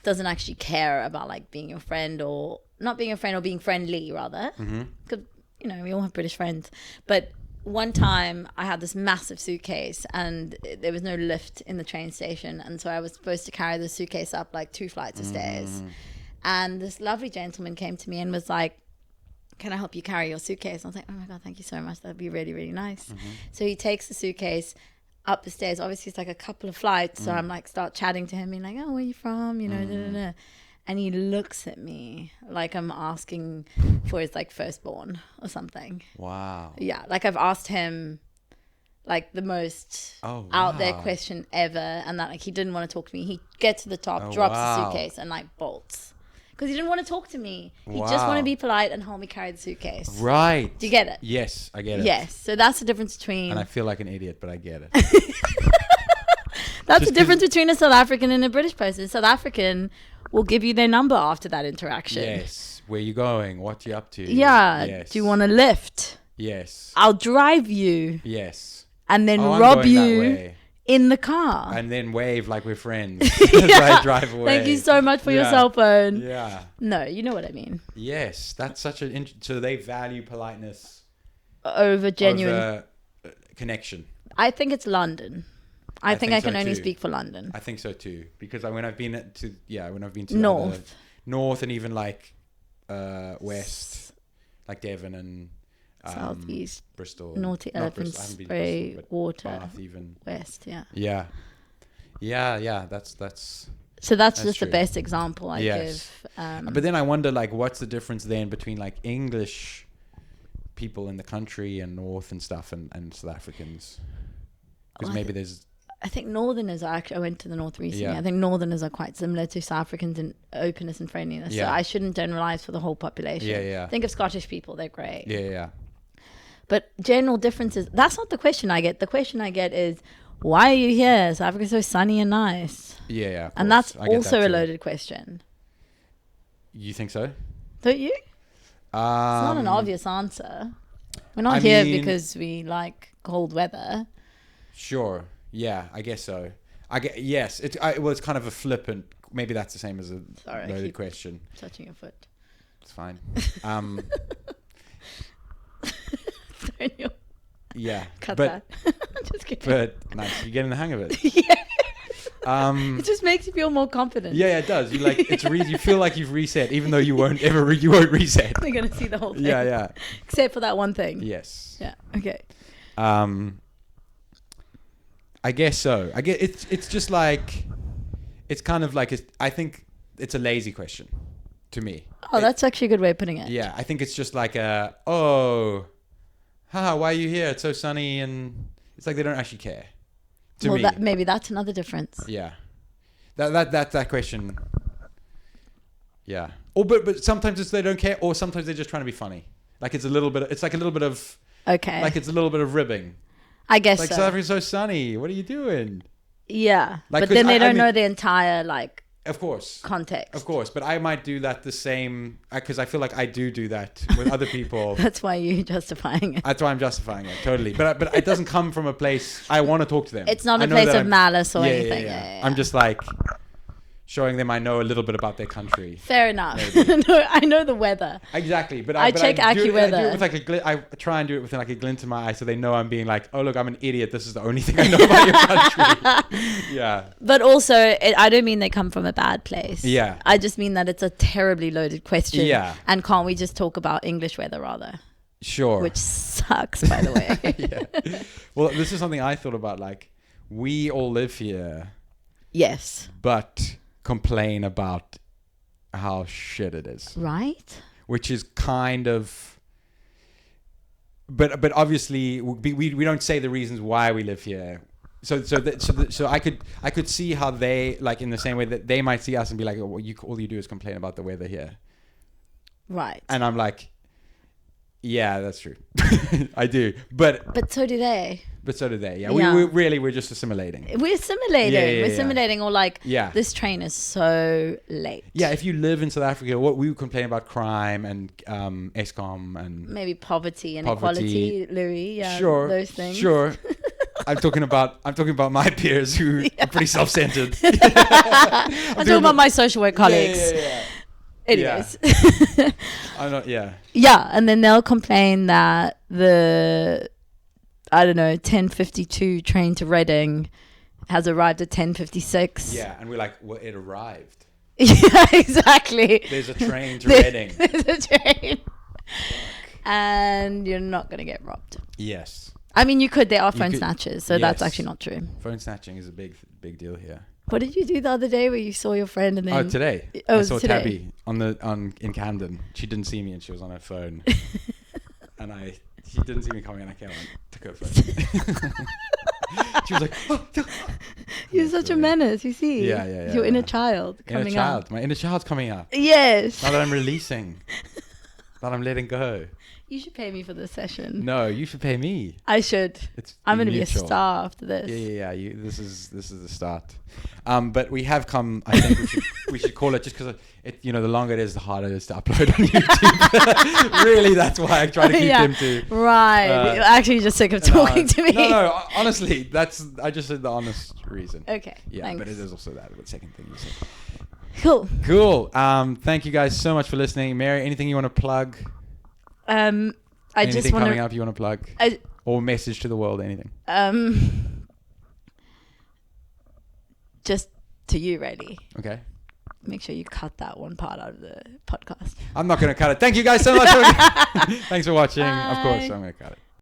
doesn't actually care about like being your friend or not being your friend or being friendly rather. Because, we all have British friends. But one time I had this massive suitcase and there was no lift in the train station. And so I was supposed to carry the suitcase up like 2 flights of stairs. And this lovely gentleman came to me and was like, can I help you carry your suitcase? I was like, oh my God, thank you so much. That'd be really, really nice. So he takes the suitcase up the stairs. Obviously, it's like a couple of flights. So I'm like, start chatting to him, being like, oh, where are you from? And he looks at me like I'm asking for his like firstborn or something. Wow. Yeah. Like I've asked him, like the most Oh, out there wow. question ever, and that like he didn't want to talk to me. He gets to the top, Oh, drops wow. the suitcase, and like bolts because he didn't want to talk to me. He just wanted to be polite and help me carry the suitcase. Right. Do you get it? Yes, I get it. Yes. So that's the difference between. And I feel like an idiot, but I get it. That's Just the difference between a South African and a British person. A South African will give you their number after that interaction. Yes. Where you going? What you up to? Yeah. Yes. Do you want a lift? Yes. I'll drive you Yes. and then I'm rob going that you way. in the car. And then wave like we're friends as I drive away. Thank you so much for your cell phone. Yeah. No, you know what I mean. Yes. That's such an... so they value politeness Over genuine. over connection. I think it's London. I think I so can only too. speak for London. I think so too. Because when I've been to North. North and even like west, like Devon and Southeast, Bristol, Naughty not Elephants, Bristol, I haven't been to Spray, Bristol, but Water, Bath even. West, yeah. Yeah. That's So that's That's just the true. best example I Yes. give. But then I wonder, like, what's the difference then between like English people in the country and North and stuff, and South Africans? Because Well, maybe there's I think Northerners are I went to the North recently. Yeah. I think Northerners are quite similar to South Africans in openness and friendliness. So Yeah. I shouldn't generalize for the whole population. Yeah. Think of Scottish people; they're great. yeah. But general differences. That's not the question I get. The question I get is, why are you here? South Africa's so sunny and nice. Yeah. Of And course. that's I get also that a too. loaded question, You think so? don't you? It's not an obvious answer. We're not I here mean- because we like cold weather. Sure. Yeah, I guess so. Yes. It's kind of a flippant. Maybe that's the same as a Sorry, I loaded keep question. touching your foot. It's fine. Don't you? Yeah. Cut but, that. Just kidding. But nice. You're getting the hang of it. Yeah. Um. It just makes you feel more confident. Yeah, it does. You like it's you feel like you've reset, even though you won't ever you won't reset. They're gonna see the whole thing. Yeah. Except for that one thing. Yes. Yeah. Okay. I guess so. I guess it's just like it's kind of like I think it's a lazy question to me. Oh, that's actually a good way of putting it. Yeah, I think it's just like why are you here? It's so sunny, and it's like they don't actually care. To me, maybe that's another difference. yeah, that question. Yeah, or but sometimes it's they don't care, or sometimes they're just trying to be funny. Like it's like a little bit of Okay. like it's a little bit of ribbing. I guess Like so. South Africa's so sunny. What are you doing? Yeah. Like, but 'cause then they I don't mean- know the entire Of course. context. Of course, but I might do that the same because I feel like I do that with other people. That's why you're justifying it. That's why I'm justifying it totally. But it doesn't come from a place I want to talk to them. It's not I a know place that of malice or anything. Yeah. Yeah. I'm just like showing them I know a little bit about their country. Fair enough. Maybe. No, I know the weather. Exactly, but I check I do it AccuWeather. with like I try and do it with like a glint in my eye, so they know I'm being like, oh look, I'm an idiot. This is the only thing I know about your country. Yeah. But also, I don't mean they come from a bad place. Yeah. I just mean that it's a terribly loaded question. Yeah. And can't we just talk about English weather rather? Sure. Which sucks, by the way. Yeah. Well, this is something I thought about. Like, we all live here, Yes. but complain about how shit it is, Right? which is kind of. But obviously we don't say the reasons why we live here. So I could see how they like in the same way that they might see us and be like, oh, well, all you do is complain about the weather here, Right. and I'm like, yeah, that's true. I do, but so do they. so do they. Yeah, Yeah. we're just assimilating. We're assimilating. Yeah, We're yeah. assimilating, or like, Yeah. this train is so late. Yeah, if you live in South Africa, what we would complain about crime and Eskom and Maybe poverty and Poverty. inequality, Louis. Yeah, sure, those things. Sure. I'm talking about my peers who are pretty self-centered. I'm talking about my social work colleagues. Yeah. Anyways. I'm not. Yeah. Yeah, and then they'll complain that the, I don't know, 10:52 train to Reading has arrived at 10:56. Yeah, and we're like, well, it arrived. Yeah, exactly. There's a train to Reading. There's a train. And you're not going to get robbed. Yes. I mean, you could. There are You phone could- snatchers, so that's yes. actually not true. Phone snatching is a big deal here. What did you do the other day where you saw your friend and then... Oh, today. Oh, I saw today. Tabby in Camden. She didn't see me and she was on her phone. And I She didn't see me coming in. I came and took her phone. She was like, oh. You're such a menace, you see. Yeah. Your inner child coming out. My inner child's coming out. Yes. Now that I'm releasing. That I'm letting go. You should pay me for this session. No, you should pay me. I should. I'm going to be a mutual. star after this. Yeah. This is the start. But we have come. I think we should call it, just because it. The longer it is, the harder it is to upload on YouTube. Really, that's why I try to keep them to. Right. You're actually just sick of talking to me. No. Honestly, I just said the honest reason. Okay. Yeah, thanks. but it is also that. The second thing you said. Cool. Thank you guys so much for listening. Mary, anything you want to plug? I anything just want coming up you want to plug? Or message to the world, anything? Just to you, really. Okay. Make sure you cut that one part out of the podcast. I'm not going to cut it. Thank you guys so much. Thanks for watching. Bye. Of course, I'm going to cut it.